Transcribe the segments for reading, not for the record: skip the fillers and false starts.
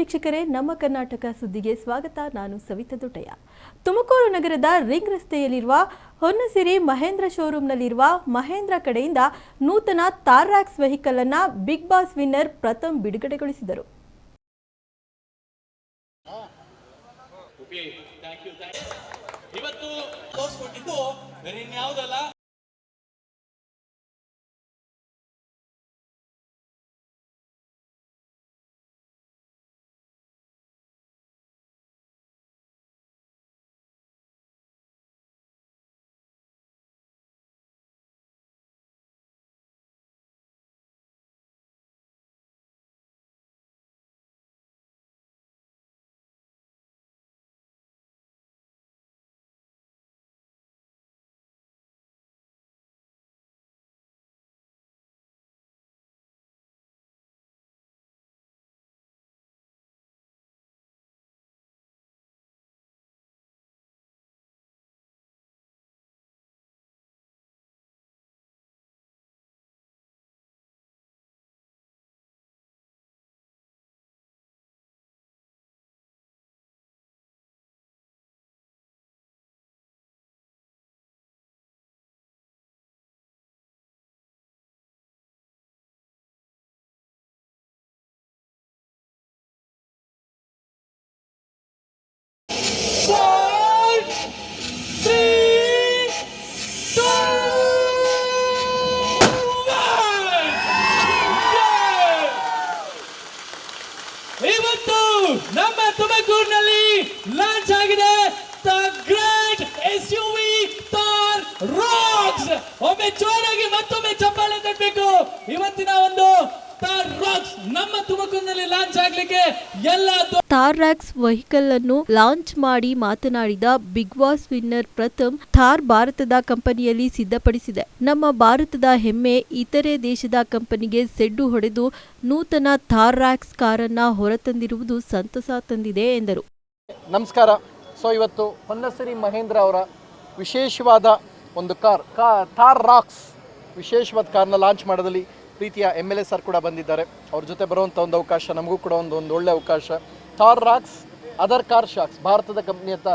ವೀಕ್ಷಕರೇ, ನಮ್ಮ ಕರ್ನಾಟಕ ಸುದ್ದಿಗೆ ಸ್ವಾಗತ. ನಾನು ಸವಿತಾ ದೊಡ್ಡಯ್ಯ. ತುಮಕೂರು ನಗರದ ರಿಂಗ್ ರಸ್ತೆಯಲ್ಲಿರುವ ಹೊನ್ನಸಿರಿ ಮಹೇಂದ್ರ ಶೋರೂಮ್ನಲ್ಲಿರುವ ಮಹೇಂದ್ರ ಕಡೆಯಿಂದ ನೂತನ ತಾರ್ರಾಕ್ಸ್ ವೆಹಿಕಲ್ ಅನ್ನು ಬಿಗ್ ಬಾಸ್ ವಿನ್ನರ್ ಪ್ರಥಮ್ ಬಿಡುಗಡೆಗೊಳಿಸಿದರು. ಇವತ್ತು ನಮ್ಮ ತುಮಕೂರಿನಲ್ಲಿ ಲಾಂಚ್ ಆಗಿದೆ the great SUV Thar Roxx. ಒಮ್ಮೆ ಜೋರಾಗಿ ಮತ್ತೊಮ್ಮೆ ಚಪ್ಪಾಳೆ ತಟ್ಟಬೇಕು. ಇವತ್ತಿನ ಒಂದು ಥಾರ್ ರಾಕ್ಸ್ ನಮ್ಮ ತುಮಕೂರಿನಲ್ಲಿ ಲಾಂಚ್ ಆಗ್ಲಿಕ್ಕೆ ಎಲ್ಲ ತಾರ್ರಾಕ್ಸ್ ವೆಹಿಕಲ್ ಅನ್ನು ಲಾಂಚ್ ಮಾಡಿ ಮಾತನಾಡಿದ ಬಿಗ್ ಬಾಸ್ ವಿನ್ನರ್ ಪ್ರಥಮ್, ಥಾರ್ ಭಾರತದ ಕಂಪನಿಯಲ್ಲಿ ಸಿದ್ಧಪಡಿಸಿದೆ. ನಮ್ಮ ಭಾರತದ ಹೆಮ್ಮೆ ಇತರೆ ದೇಶದ ಕಂಪನಿಗೆ ಸೆಡ್ಡು ಹೊಡೆದು ನೂತನ ತಾರ್ರಾಕ್ಸ್ ಕಾರನ್ನ ಹೊರತಂದಿರುವುದು ಸಂತಸ ತಂದಿದೆ ಎಂದರು. ನಮಸ್ಕಾರ. ಸೊ ಇವತ್ತು ಹೊನ್ನಸಿರಿ ಮಹೇಂದ್ರ ಅವರ ವಿಶೇಷವಾದ ಒಂದು ಥಾರ್ ರಾಕ್ಸ್ ವಿಶೇಷವಾದ ಕಾರ್ನ ಲಾಂಚ್ ಮಾಡೋದಲ್ಲಿ ಪ್ರೀತಿಯ MLA ಸರ್ ಕೂಡ ಬಂದಿದ್ದಾರೆ. ಅವ್ರ ಜೊತೆ ಬರುವಂಥ ಒಂದು ಅವಕಾಶ ನಮಗೂ ಕೂಡ ಒಂದು ಒಳ್ಳೆ ಅವಕಾಶ. Thar Roxx other car shocks ಭಾರತದ ಕಂಪ್ನಿಯತ್ತ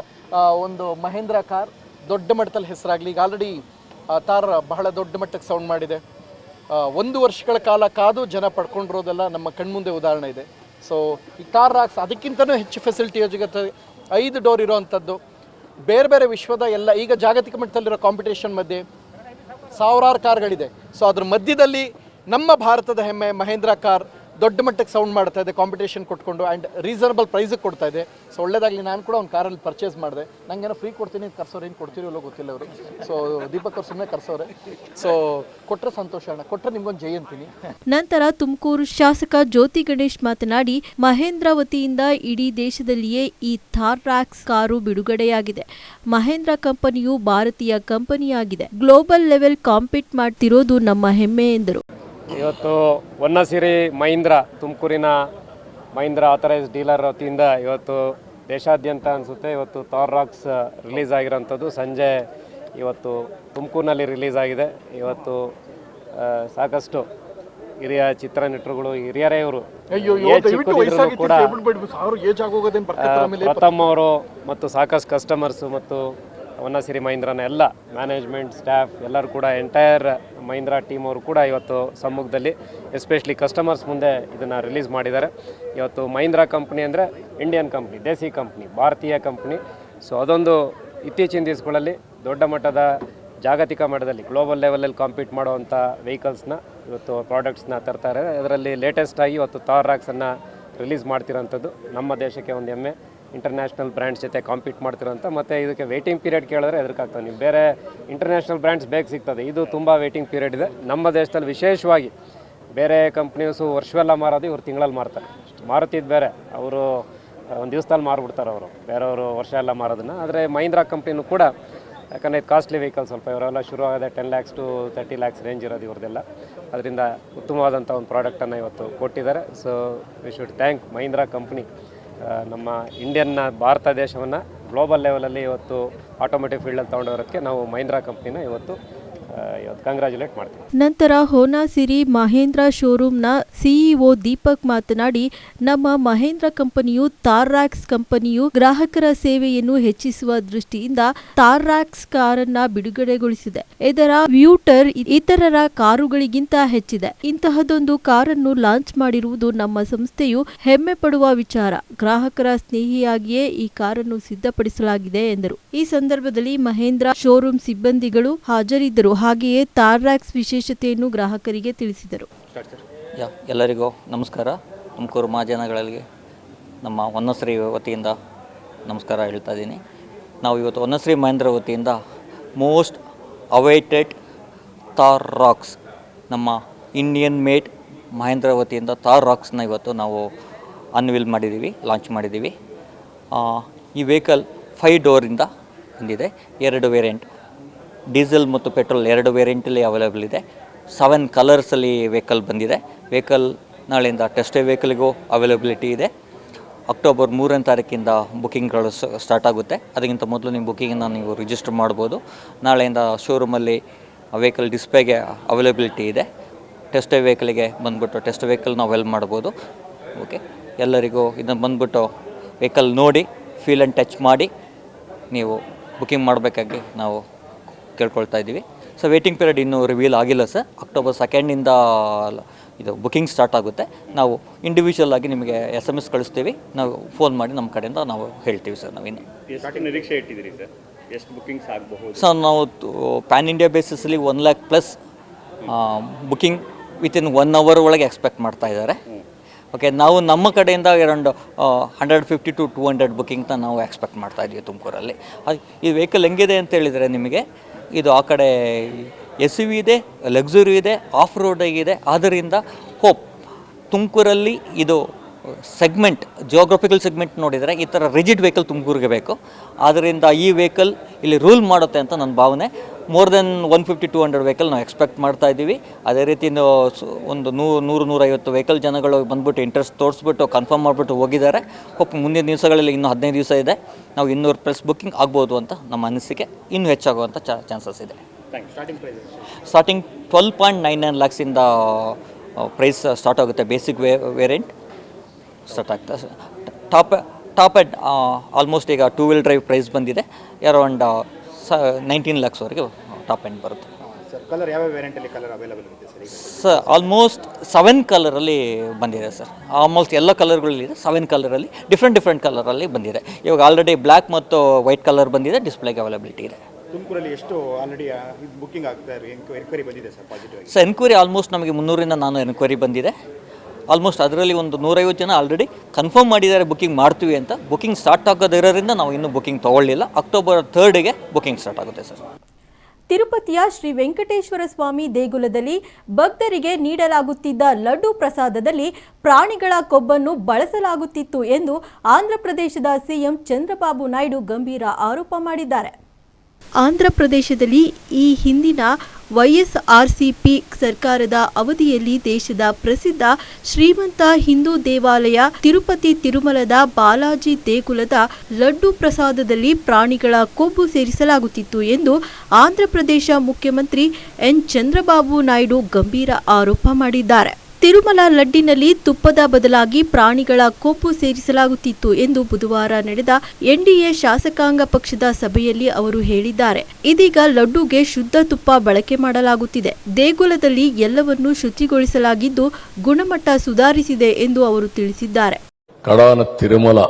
ಒಂದು ಮಹೇಂದ್ರ ಕಾರ್ ದೊಡ್ಡ ಮಟ್ಟದಲ್ಲಿ ಹೆಸರಾಗಲಿ. ಈಗ ಆಲ್ರೆಡಿ ಥಾರ್ ಬಹಳ ದೊಡ್ಡ ಮಟ್ಟಕ್ಕೆ ಸೌಂಡ್ ಮಾಡಿದೆ. 1 ವರ್ಷಗಳ ಕಾಲ ಕಾದು ಜನ ಪಡ್ಕೊಂಡಿರೋದೆಲ್ಲ ನಮ್ಮ ಕಣ್ಮುಂದೆ ಉದಾಹರಣೆ ಇದೆ. ಸೊ ಈ ಥಾರ್ ರಾಕ್ಸ್ ಅದಕ್ಕಿಂತಲೂ ಹೆಚ್ಚು ಫೆಸಿಲಿಟಿ ಜಗತ್ತೆ 5 ಡೋರ್ ಇರೋವಂಥದ್ದು. ಬೇರೆ ಬೇರೆ ವಿಶ್ವದ ಎಲ್ಲ ಈಗ ಜಾಗತಿಕ ಮಟ್ಟದಲ್ಲಿರೋ ಕಾಂಪಿಟೇಷನ್ ಮಧ್ಯೆ ಸಾವಿರಾರು ಕಾರ್ಗಳಿದೆ. ಸೊ ಅದ್ರ ಮಧ್ಯದಲ್ಲಿ ನಮ್ಮ ಭಾರತದ ಹೆಮ್ಮೆ ಮಹೇಂದ್ರ ಕಾರ್ ದೊಡ್ಡ ಮಟ್ಟಕ್ಕೆ ಸೌಂಡ್ ಮಾಡ್ತಾ ಇದೆ, ಕಾಂಪಿಟೇಷನ್ ಕೊಟ್ಕೊಂಡು ಆ್ಯಂಡ್ ರೀಸನಬಲ್ ಪ್ರೈಸಿಗೆ ಕೊಡ್ತಾ ಇದೆ. ಸೊ ಒಳ್ಳೇದಾಗಲಿ. ನಾನು ಕೂಡ ಒಂದು ಕಾರಲ್ಲಿ ಪರ್ಚೇಸ್ ಮಾಡಿದೆ. ನನಗೇನೋ ಫ್ರೀ ಕೊಡ್ತೀನಿ, ಕರ್ಸೋರು ಏನು ಕೊಡ್ತೀರೋ ಇಲ್ಲೋ ಗೊತ್ತಿಲ್ಲ ಅವರು. ಸೊ ದೀಪಕ್ ಅವ್ರು ಸುಮ್ಮನೆ ಕರ್ಸೋರೆ. ಸೊ ಕೊಟ್ಟರೆ ಸಂತೋಷ ಅಣ್ಣ, ಕೊಟ್ಟರೆ ನಿಮ್ಗೊಂದು ಜೈ ಅಂತೀನಿ. ನಂತರ ತುಮಕೂರು ಶಾಸಕ ಜ್ಯೋತಿ ಗಣೇಶ್ ಮಾತನಾಡಿ, ಮಹೇಂದ್ರ ವತಿಯಿಂದ ಇಡೀ ದೇಶದಲ್ಲಿಯೇ ಈ ಥಾರ್ ರಾಕ್ಸ್ ಕಾರು ಬಿಡುಗಡೆಯಾಗಿದೆ. ಮಹೇಂದ್ರ ಕಂಪನಿಯು ಭಾರತೀಯ ಕಂಪನಿಯಾಗಿದೆ. ಗ್ಲೋಬಲ್ ಲೆವೆಲ್ ಕಾಂಪೀಟ್ ಮಾಡ್ತಿರೋದು ನಮ್ಮ ಹೆಮ್ಮೆ ಎಂದರು. ಇವತ್ತು ಹೊನ್ನಸಿರಿ ಮಹೀಂದ್ರ ತುಮಕೂರಿನ ಮಹೀಂದ್ರ ಆಥರೈಸ್ ಡೀಲರ್ ವತಿಯಿಂದ ಇವತ್ತು ದೇಶಾದ್ಯಂತ ಅನಿಸುತ್ತೆ ಇವತ್ತು ಥಾರ್ ರಾಕ್ಸ್ ರಿಲೀಸ್ ಆಗಿರೋಂಥದ್ದು. ಸಂಜೆ ಇವತ್ತು ತುಮಕೂರಿನಲ್ಲಿ ರಿಲೀಸ್ ಆಗಿದೆ. ಇವತ್ತು ಸಾಕಷ್ಟು ಹಿರಿಯ ಚಿತ್ರನಟರುಗಳು ಹಿರಿಯರೇ ಇವರು ಕೂಡ ಪ್ರಥಮ್ ಅವರು ಮತ್ತು ಸಾಕಷ್ಟು ಕಸ್ಟಮರ್ಸು ಮತ್ತು ಹೊನ್ನಸಿರಿ ಮಹೀಂದ್ರನ ಎಲ್ಲ ಮ್ಯಾನೇಜ್ಮೆಂಟ್ ಸ್ಟಾಫ್ ಎಲ್ಲರೂ ಕೂಡ ಎಂಟೈರ್ ಮಹೀಂದ್ರ ಟೀಮ್ ಅವರು ಕೂಡ ಇವತ್ತು ಸಮ್ಮುಖದಲ್ಲಿ ಎಸ್ಪೆಷಲಿ ಕಸ್ಟಮರ್ಸ್ ಮುಂದೆ ಇದನ್ನು ರಿಲೀಸ್ ಮಾಡಿದ್ದಾರೆ. ಇವತ್ತು ಮಹೀಂದ್ರ ಕಂಪ್ನಿ ಅಂದರೆ ಇಂಡಿಯನ್ ಕಂಪ್ನಿ, ದೇಸಿ ಕಂಪ್ನಿ, ಭಾರತೀಯ ಕಂಪ್ನಿ. ಸೊ ಅದೊಂದು ಇತ್ತೀಚಿನ ದಿವಸಗಳಲ್ಲಿ ದೊಡ್ಡ ಮಟ್ಟದ ಜಾಗತಿಕ ಮಟ್ಟದಲ್ಲಿ ಗ್ಲೋಬಲ್ ಲೆವೆಲಲ್ಲಿ ಕಾಂಪೀಟ್ ಮಾಡುವಂಥ ವೆಹಿಕಲ್ಸ್ನ ಇವತ್ತು ಪ್ರಾಡಕ್ಟ್ಸ್ನ ತರ್ತಾರೆ. ಅದರಲ್ಲಿ ಲೇಟೆಸ್ಟಾಗಿ ಇವತ್ತು ಥಾರ್ ರಾಕ್ಸನ್ನು ರಿಲೀಸ್ ಮಾಡ್ತಿರೋಂಥದ್ದು ನಮ್ಮ ದೇಶಕ್ಕೆ ಒಂದು ಹೆಮ್ಮೆ. ಇಂಟರ್ನ್ಯಾಷನಲ್ ಬ್ರ್ಯಾಂಡ್ಸ್ ಜೊತೆ ಕಾಂಪೀಟ್ ಮಾಡ್ತಿರೋಂಥ ಮತ್ತು ಇದಕ್ಕೆ ವೇಟಿಂಗ್ ಪೀರಿಯಡ್ ಕೇಳಿದ್ರೆ ಎದುರ್ಕಾಗ್ತದೆ. ನೀವು ಬೇರೆ ಇಂಟರ್ನ್ಯಾಷನಲ್ ಬ್ರ್ಯಾಂಡ್ಸ್ ಬೇಗ ಸಿಗ್ತದೆ, ಇದು ತುಂಬ ವೇಟಿಂಗ್ ಪೀರಿಯಡ್ ಇದೆ. ನಮ್ಮ ದೇಶದಲ್ಲಿ ವಿಶೇಷವಾಗಿ ಬೇರೆ ಕಂಪ್ನೀಸು ವರ್ಷವೆಲ್ಲ ಮಾರೋದು, ಇವ್ರು ತಿಂಗಳಲ್ಲಿ ಮಾರ್ತಾರೆ. ಮಾರುತ್ತಿದ್ದು ಬೇರೆ, ಅವರು ಒಂದು ದಿವಸದಲ್ಲಿ ಮಾರ್ಬಿಡ್ತಾರೆ ಅವರು, ಬೇರೆಯವರು ವರ್ಷ ಎಲ್ಲ ಮಾರೋದನ್ನು. ಆದರೆ ಮಹೀಂದ್ರ ಕಂಪ್ನಿನೂ ಕೂಡ ಯಾಕಂದರೆ ಇದು ಕಾಸ್ಟ್ಲಿ ವೆಹಿಕಲ್ ಸ್ವಲ್ಪ, ಇವರೆಲ್ಲ ಶುರು ಆಗೋದೆ 10 lakhs to 30 lakhs ರೇಂಜ್ ಇರೋದು ಇವ್ರದ್ದೆಲ್ಲ. ಅದರಿಂದ ಉತ್ತಮವಾದಂಥ ಒಂದು ಪ್ರಾಡಕ್ಟನ್ನು ಇವತ್ತು ಕೊಟ್ಟಿದ್ದಾರೆ. So we should thank Mahindra company. ನಮ್ಮ ಇಂಡಿಯನ್ನ ಭಾರತ ದೇಶವನ್ನು ಗ್ಲೋಬಲ್ ಲೆವೆಲಲ್ಲಿ ಇವತ್ತು ಆಟೋಮೇಟಿವ್ ಫೀಲ್ಡಲ್ಲಿ ತೊಗೊಂಡೋರೋದಕ್ಕೆ ನಾವು ಮಹೀಂದ್ರ ಕಂಪ್ನಿನ ಇವತ್ತು ಇವತ್ತು ಕಂಗ್ರ್ಯಾಚುಲೇಟ್ ಮಾಡ್ತೀನಿ. ನಂತರ ಹೋನಾಸಿರಿ ಮಹೇಂದ್ರ ಶೋರೂಮ್ನ ಸಿಇಒ ದೀಪಕ್ ಮಾತನಾಡಿ, ನಮ್ಮ ಮಹೇಂದ್ರ ಕಂಪನಿಯು ತಾರ್ರಾಕ್ಸ್ ಕಂಪನಿಯು ಗ್ರಾಹಕರ ಸೇವೆಯನ್ನು ಹೆಚ್ಚಿಸುವ ದೃಷ್ಟಿಯಿಂದ ತಾರ್ರಾಕ್ಸ್ ಕಾರನ್ನ ಬಿಡುಗಡೆಗೊಳಿಸಿದೆ. ಇದರ ವ್ಯೂಟರ್ ಇತರರ ಕಾರುಗಳಿಗಿಂತ ಹೆಚ್ಚಿದೆ. ಇಂತಹದೊಂದು ಕಾರನ್ನು ಲಾಂಚ್ ಮಾಡಿರುವುದು ನಮ್ಮ ಸಂಸ್ಥೆಯು ಹೆಮ್ಮೆ ಪಡುವ ವಿಚಾರ. ಗ್ರಾಹಕರ ಸ್ನೇಹಿಯಾಗಿಯೇ ಈ ಕಾರನ್ನು ಸಿದ್ಧಪಡಿಸಲಾಗಿದೆ ಎಂದರು. ಈ ಸಂದರ್ಭದಲ್ಲಿ ಮಹೇಂದ್ರ ಶೋರೂಮ್ ಸಿಬ್ಬಂದಿಗಳು ಹಾಜರಿದ್ದರು. ಹಾಗೆಯೇ ತಾರ್ರಾಕ್ಸ್ ವಿಶೇಷತೆಯನ್ನು ಗ್ರಾಹಕರಿಗೆ ತಿಳಿಸಿದರು. ಎಲ್ಲರಿಗೂ ನಮಸ್ಕಾರ. ತುಮಕೂರು ಮಹಾಜನಗಳಿಗೆ ನಮ್ಮ ಹೊನ್ನಶ್ರೀ ವತಿಯಿಂದ ನಮಸ್ಕಾರ ಹೇಳ್ತಾ ಇದ್ದೀನಿ. ನಾವು ಇವತ್ತು ಹೊನ್ನಶ್ರೀ ಮಹೇಂದ್ರ ವತಿಯಿಂದ ಮೋಸ್ಟ್ ಅವೈಟೆಡ್ ತಾರ್ ರಾಕ್ಸ್, ನಮ್ಮ ಇಂಡಿಯನ್ ಮೇಡ್ ಮಹೇಂದ್ರ ವತಿಯಿಂದ ತಾರ್ ರಾಕ್ಸ್ನ ಇವತ್ತು ನಾವು ಅನ್ವೀಲ್ ಮಾಡಿದ್ದೀವಿ, ಲಾಂಚ್ ಮಾಡಿದ್ದೀವಿ. ಈ ವೆಹಿಕಲ್ 5 ಡೋರಿಂದ ಬಂದಿದೆ. 2 ವೇರಿಯಂಟ್, ಡೀಸೆಲ್ ಮತ್ತು ಪೆಟ್ರೋಲ್ 2 ವೇರಿಯಂಟಲ್ಲಿ ಅವೈಲೇಬಲ್ ಇದೆ. 7 ಕಲರ್ಸಲ್ಲಿ ವೆಹಿಕಲ್ ಬಂದಿದೆ. ವೆಹಿಕಲ್ ನಾಳೆಯಿಂದ ಟೆಸ್ಟ್ ವೆಹಿಕಲ್ಗೂ ಅವೈಲಬಿಲಿಟಿ ಇದೆ. ಅಕ್ಟೋಬರ್ 3ನೇ ತಾರೀಕಿಂದ ಬುಕ್ಕಿಂಗ್ಗಳು ಸ್ಟಾರ್ಟ್ ಆಗುತ್ತೆ. ಅದಕ್ಕಿಂತ ಮೊದಲು ನಿಮ್ಮ ಬುಕ್ಕಿಂಗನ್ನು ನೀವು ರಿಜಿಸ್ಟರ್ ಮಾಡ್ಬೋದು. ನಾಳೆಯಿಂದ ಶೋರೂಮಲ್ಲಿ ವೆಹಿಕಲ್ ಡಿಸ್ಪ್ಲೇಗೆ ಅವೈಲಬಿಲಿಟಿ ಇದೆ. ಟೆಸ್ಟ್ ವೆಹಿಕಲ್ಗೆ ಬಂದುಬಿಟ್ಟು ಟೆಸ್ಟ್ ವೆಹಿಕಲ್ನ ಅವೈಲ್ ಮಾಡ್ಬೋದು. ಓಕೆ, ಎಲ್ಲರಿಗೂ ಇದನ್ನು ಬಂದುಬಿಟ್ಟು ವೆಹಿಕಲ್ ನೋಡಿ ಫೀಲ್ ಆ್ಯಂಡ್ ಟಚ್ ಮಾಡಿ ನೀವು ಬುಕ್ಕಿಂಗ್ ಮಾಡಬೇಕಾಗಿ ನಾವು ಕೇಳ್ಕೊಳ್ತಾ ಇದ್ದೀವಿ. ಸೊ ವೇಟಿಂಗ್ ಪೀರಿಯಡ್ ಇನ್ನೂ ರಿವೀಲ್ ಆಗಿಲ್ಲ ಸರ್. ಅಕ್ಟೋಬರ್ 2ರಿಂದ ಇದು ಬುಕ್ಕಿಂಗ್ ಸ್ಟಾರ್ಟ್ ಆಗುತ್ತೆ. ನಾವು ಇಂಡಿವಿಜುವಲ್ ಆಗಿ ನಿಮಗೆ SMS ಕಳಿಸ್ತೀವಿ. ನಾವು ಫೋನ್ ಮಾಡಿ ನಮ್ಮ ಕಡೆಯಿಂದ ನಾವು ಹೇಳ್ತೀವಿ ಸರ್. ನಾವಿನ್ನು ನಿರೀಕ್ಷೆ ಇಟ್ಟಿದ್ದೀರಿ ಸರ್, ಎಷ್ಟು ಬುಕ್ಕಿಂಗ್ಸ್ ಆಗಬಹುದು ಸರ್? ನಾವು ಪ್ಯಾನ್ ಇಂಡಿಯಾ ಬೇಸಿಸಲ್ಲಿ 1 lakh plus booking within 1 hour ಒಳಗೆ ಎಕ್ಸ್ಪೆಕ್ಟ್ ಮಾಡ್ತಾ ಇದ್ದಾರೆ. ಓಕೆ, ನಾವು ನಮ್ಮ ಕಡೆಯಿಂದ ಅರೌಂಡ್ 150 to 200 ಬುಕ್ಕಿಂಗ್ನ ನಾವು ಎಕ್ಸ್ಪೆಕ್ಟ್ ಮಾಡ್ತಾ ಇದ್ದೀವಿ ತುಮಕೂರಲ್ಲಿ. ಈ ವೆಹಿಕಲ್ ಹೆಂಗಿದೆ ಅಂತ ಹೇಳಿದರೆ ನಿಮಗೆ ಇದು ಆ ಕಡೆ SUV ಇದೆ, ಲಕ್ಸುರಿ ಇದೆ, ಆಫ್ ರೋಡಿಗಿದೆ. ಆದ್ದರಿಂದ ಹೋಪ್ ತುಮಕೂರಲ್ಲಿ ಇದು ಸೆಗ್ಮೆಂಟ್, ಜಿಯೋಗ್ರಫಿಕಲ್ ಸೆಗ್ಮೆಂಟ್ ನೋಡಿದರೆ ಈ ಥರ ರಿಜಿಡ್ ವೆಹಿಕಲ್ ತುಮಕೂರಿಗೆ ಬೇಕು. ಆದ್ದರಿಂದ ಈ ವೆಹಿಕಲ್ ಇಲ್ಲಿ ರೂಲ್ ಮಾಡುತ್ತೆ ಅಂತ ನನ್ನ ಭಾವನೆ. ಮೋರ್ ದೆನ್ 150-200 ವೆಹಿಕಲ್ ನಾವು ಎಕ್ಸ್ಪೆಕ್ಟ್ ಮಾಡ್ತಾ ಇದ್ದೀವಿ. ಅದೇ ರೀತಿ ಒಂದು 100-150 ವೆಹಿಕಲ್ ಜನಗಳು ಬಂದುಬಿಟ್ಟು ಇಂಟ್ರೆಸ್ಟ್ ತೋರಿಸ್ಬಿಟ್ಟು ಕನ್ಫರ್ಮ್ ಮಾಡಿಬಿಟ್ಟು ಹೋಗಿದ್ದಾರೆ. ಹೋಪ್ ಮುಂದಿನ ದಿವಸಗಳಲ್ಲಿ ಇನ್ನೂ 15 ದಿವಸ ಇದೆ, ನಾವು 200+ ಬುಕ್ಕಿಂಗ್ ಆಗ್ಬೋದು ಅಂತ ನಮ್ಮ ಅನಿಸಿಕೆ. ಇನ್ನೂ ಹೆಚ್ಚಾಗುವಂಥ ಚಾನ್ಸಸ್ ಇದೆ. ಸ್ಟಾರ್ಟಿಂಗ್ 12.99 lakhs ಪ್ರೈಸ್ ಸ್ಟಾರ್ಟ್ ಆಗುತ್ತೆ. ಬೇಸಿಕ್ ವೇರಿಯಂಟ್ ಸ್ಟಾರ್ಟ್ ಆಗ್ತದೆ. ಟಾಪ್ ಎಂಡ್ ಆಲ್ಮೋಸ್ಟ್ ಈಗ 2-wheel ಡ್ರೈವ್ ಪ್ರೈಸ್ ಬಂದಿದೆ. ಅರೌಂಡ್ 19 lakhsವರೆಗೆ ಟಾಪ್ ಎಂಡ್ ಬರುತ್ತೆ. ಸರ್, ಕಲರ್ ಯಾವ ವೇರಿಯಂಟಲ್ಲಿ ಕಲರ್ ಅವೈಲೇಬಲ್ ಇದೆ ಸರ್? ಆಲ್ಮೋಸ್ಟ್ 7 ಕಲರಲ್ಲಿ ಬಂದಿದೆ ಸರ್. ಆಲ್ಮೋಸ್ಟ್ ಎಲ್ಲ ಕಲರ್ಗಳಿದೆ. 7 ಕಲರಲ್ಲಿ ಡಿಫ್ರೆಂಟ್ ಕಲರಲ್ಲಿ ಬಂದಿದೆ. ಇವಾಗ ಆಲ್ರೆಡಿ ಬ್ಲ್ಯಾಕ್ ಮತ್ತು ವೈಟ್ ಕಲರ್ ಬಂದಿದೆ. ಡಿಸ್ಪ್ಲೇಗೆ ಅವೈಲಬಿಲಿಟಿ ಇದೆ. ತುಮಕೂರಲ್ಲಿ ಎಷ್ಟು ಆಲ್ರೆಡಿ ಬುಕ್ಕಿಂಗ್ ಆಗ್ತಾ ಇದೆ, ಎನ್ಕ್ವೈರಿ ಬಂದಿದೆ sir positive? Sir, enquiry almost ನಮಗೆ 300ರಿಂದ 400 ಎನ್ಕ್ವೈರಿ ಬಂದಿದೆ. ಆಲ್ಮೋಸ್ಟ್ ಅದರಲ್ಲಿ ಒಂದು 150 ಜನ ಆಲ್ರೆಡಿ ಕನ್ಫರ್ಮ್ ಮಾಡಿದ್ದಾರೆ ಬುಕ್ಕಿಂಗ್ ಮಾಡ್ತೀವಿ ಅಂತ. ಬುಕ್ಕಿಂಗ್ ಸ್ಟಾರ್ಟ್ ಆಗೋದಿರೋದ್ರಿಂದ ನಾವು ಇನ್ನೂ ಬುಕ್ಕಿಂಗ್ ತೊಗೊಳ್ಳಿಲ್ಲ. ಅಕ್ಟೋಬರ್ 3ಗೆ ಬುಕ್ಕಿಂಗ್ ಸ್ಟಾರ್ಟ್ ಆಗುತ್ತೆ ಸರ್. ತಿರುಪತಿಯ ಶ್ರೀ ವೆಂಕಟೇಶ್ವರ ಸ್ವಾಮಿ ದೇಗುಲದಲ್ಲಿ ಭಕ್ತರಿಗೆ ನೀಡಲಾಗುತ್ತಿದ್ದ ಲಡ್ಡು ಪ್ರಸಾದದಲ್ಲಿ ಪ್ರಾಣಿಗಳ ಕೊಬ್ಬನ್ನು ಬಳಸಲಾಗುತ್ತಿತ್ತು ಎಂದು ಆಂಧ್ರಪ್ರದೇಶದ ಸಿಎಂ ಚಂದ್ರಬಾಬು ನಾಯ್ಡು ಗಂಭೀರ ಆರೋಪ ಮಾಡಿದ್ದಾರೆ. ಆಂಧ್ರಪ್ರದೇಶದಲ್ಲಿ ಈ ಹಿಂದಿನ YSRCP ಸರ್ಕಾರದ ಅವಧಿಯಲ್ಲಿ ದೇಶದ ಪ್ರಸಿದ್ಧ ಶ್ರೀಮಂತ ಹಿಂದೂ ದೇವಾಲಯ ತಿರುಪತಿ ತಿರುಮಲದ ಬಾಲಾಜಿ ದೇಗುಲದ ಲಡ್ಡು ಪ್ರಸಾದದಲ್ಲಿ ಪ್ರಾಣಿಗಳ ಕೊಬ್ಬು ಸೇರಿಸಲಾಗುತ್ತಿತ್ತು ಎಂದು ಆಂಧ್ರಪ್ರದೇಶ ಮುಖ್ಯಮಂತ್ರಿ ಎನ್ ಚಂದ್ರಬಾಬು ನಾಯ್ಡು ಗಂಭೀರ ಆರೋಪ ಮಾಡಿದ್ದಾರೆ. ತಿರುಮಲ ಲಡ್ಡಿನಲ್ಲಿ ತುಪ್ಪದ ಬದಲಾಗಿ ಪ್ರಾಣಿಗಳ ಕೊಬ್ಬು ಸೇರಿಸಲಾಗುತ್ತಿತ್ತು ಎಂದು ಬುಧವಾರ ನಡೆದ NDA ಶಾಸಕಾಂಗ ಪಕ್ಷದ ಸಭೆಯಲ್ಲಿ ಅವರು ಹೇಳಿದ್ದಾರೆ. ಇದೀಗ ಲಡ್ಡುಗೆ ಶುದ್ಧ ತುಪ್ಪ ಬಳಕೆ ಮಾಡಲಾಗುತ್ತಿದೆ. ದೇಗುಲದಲ್ಲಿ ಎಲ್ಲವನ್ನೂ ಶುಚಿಗೊಳಿಸಲಾಗಿದ್ದು ಗುಣಮಟ್ಟ సుధారిಸಿದೆ ಎಂದು ಅವರು ತಿಳಿಸಿದ್ದಾರೆ. కడాన తిరుమల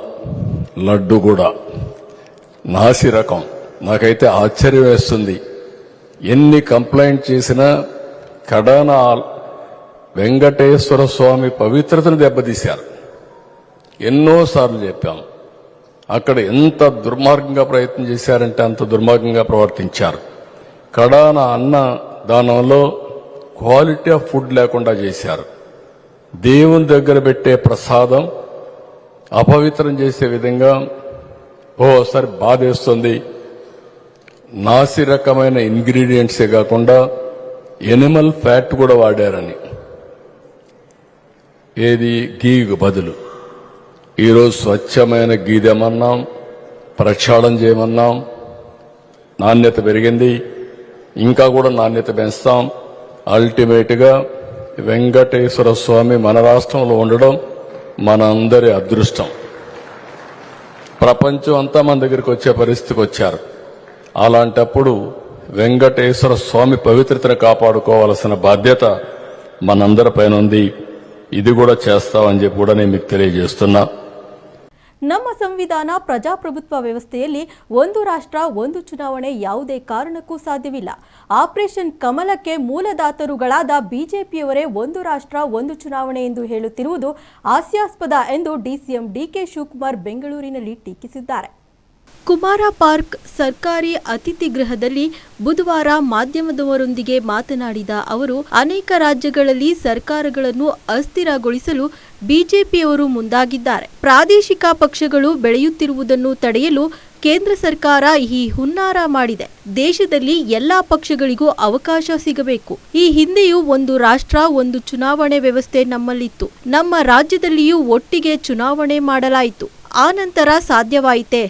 లడ్డు కూడా నాసి రకం. నాకైతే ఆశ్చర్యం వేస్తుంది. ఎన్ని కంప్లైంట్ చేసినా కడాన వెంకటేశ్వర స్వామి పవిత్రతను దెబ్బతీశారు. ఎన్నోసార్లు చెప్పాం. అక్కడ ఎంత దుర్మార్గంగా ప్రయత్నం చేశారంటే అంత దుర్మార్గంగా ప్రవర్తించారు. కడాన అన్న దానంలో క్వాలిటీ ఆఫ్ ఫుడ్ లేకుండా చేశారు. దేవుని దగ్గర పెట్టే ప్రసాదం అపవిత్రం చేసే విధంగా ఓసారి బాధేస్తుంది. నాసి రకమైన ఇంగ్రీడియంట్సే కాకుండా ఎనిమల్ ఫ్యాట్ కూడా వాడారని, ఏది గీకు బదులు. ఈరోజు స్వచ్ఛమైన గీ తెమన్నాం, ప్రక్షాళన చేయమన్నాం, నాణ్యత పెరిగింది. ఇంకా కూడా నాణ్యత పెంచుతాం. అల్టిమేట్గా వెంకటేశ్వర స్వామి మన రాష్ట్రంలో ఉండడం మనందరి అదృష్టం. ప్రపంచం అంతా మన దగ్గరికి వచ్చే పరిస్థితికి వచ్చారు. అలాంటప్పుడు వెంకటేశ్వర స్వామి పవిత్రతను కాపాడుకోవాల్సిన బాధ్యత మనందరిపైన ఉంది. ఇది కూడా చేస్తామని చెప్పి కూడా నేను మీకు తెలియజేస్తున్నా. ನಮ್ಮ ಸಂವಿಧಾನ ಪ್ರಜಾಪ್ರಭುತ್ವ ವ್ಯವಸ್ಥೆಯಲ್ಲಿ ಒಂದು ರಾಷ್ಟ್ರ ಒಂದು ಚುನಾವಣೆ ಯಾವುದೇ ಕಾರಣಕ್ಕೂ ಸಾಧ್ಯವಿಲ್ಲ. ಆಪರೇಷನ್ ಕಮಲಕ್ಕೆ ಮೂಲದಾತರುಗಳಾದ ಬಿಜೆಪಿಯವರೇ ಒಂದು ರಾಷ್ಟ್ರ ಒಂದು ಚುನಾವಣೆ ಎಂದು ಹೇಳುತ್ತಿರುವುದು ಹಾಸ್ಯಾಸ್ಪದ ಎಂದು ಡಿಸಿಎಂ ಡಿಕೆ ಶಿವಕುಮಾರ್ ಬೆಂಗಳೂರಿನಲ್ಲಿ ಟೀಕಿಸಿದ್ದಾರೆ. ಕುಮಾರ ಪಾರ್ಕ್ ಸರ್ಕಾರಿ ಅತಿಥಿ ಗೃಹದಲ್ಲಿ ಬುಧವಾರ ಮಾಧ್ಯಮದವರೊಂದಿಗೆ ಮಾತನಾಡಿದ ಅವರು, ಅನೇಕ ರಾಜ್ಯಗಳಲ್ಲಿ ಸರ್ಕಾರಗಳನ್ನು ಅಸ್ಥಿರಗೊಳಿಸಲು ಬಿಜೆಪಿಯವರು ಮುಂದಾಗಿದ್ದಾರೆ. ಪ್ರಾದೇಶಿಕ ಪಕ್ಷಗಳು ಬೆಳೆಯುತ್ತಿರುವುದನ್ನು ತಡೆಯಲು ಕೇಂದ್ರ ಸರ್ಕಾರ ಈ ಹುನ್ನಾರ ಮಾಡಿದೆ. ದೇಶದಲ್ಲಿ ಎಲ್ಲಾ ಪಕ್ಷಗಳಿಗೂ ಅವಕಾಶ ಸಿಗಬೇಕು. ಈ ಹಿಂದೆಯೂ ಒಂದು ರಾಷ್ಟ್ರ ಒಂದು ಚುನಾವಣೆ ವ್ಯವಸ್ಥೆ ನಮ್ಮಲ್ಲಿತ್ತು. ನಮ್ಮ ರಾಜ್ಯದಲ್ಲಿಯೂ ಒಟ್ಟಿಗೆ ಚುನಾವಣೆ ಮಾಡಲಾಯಿತು. ಆ ನಂತರ ಸಾಧ್ಯವಾಯಿತೇ?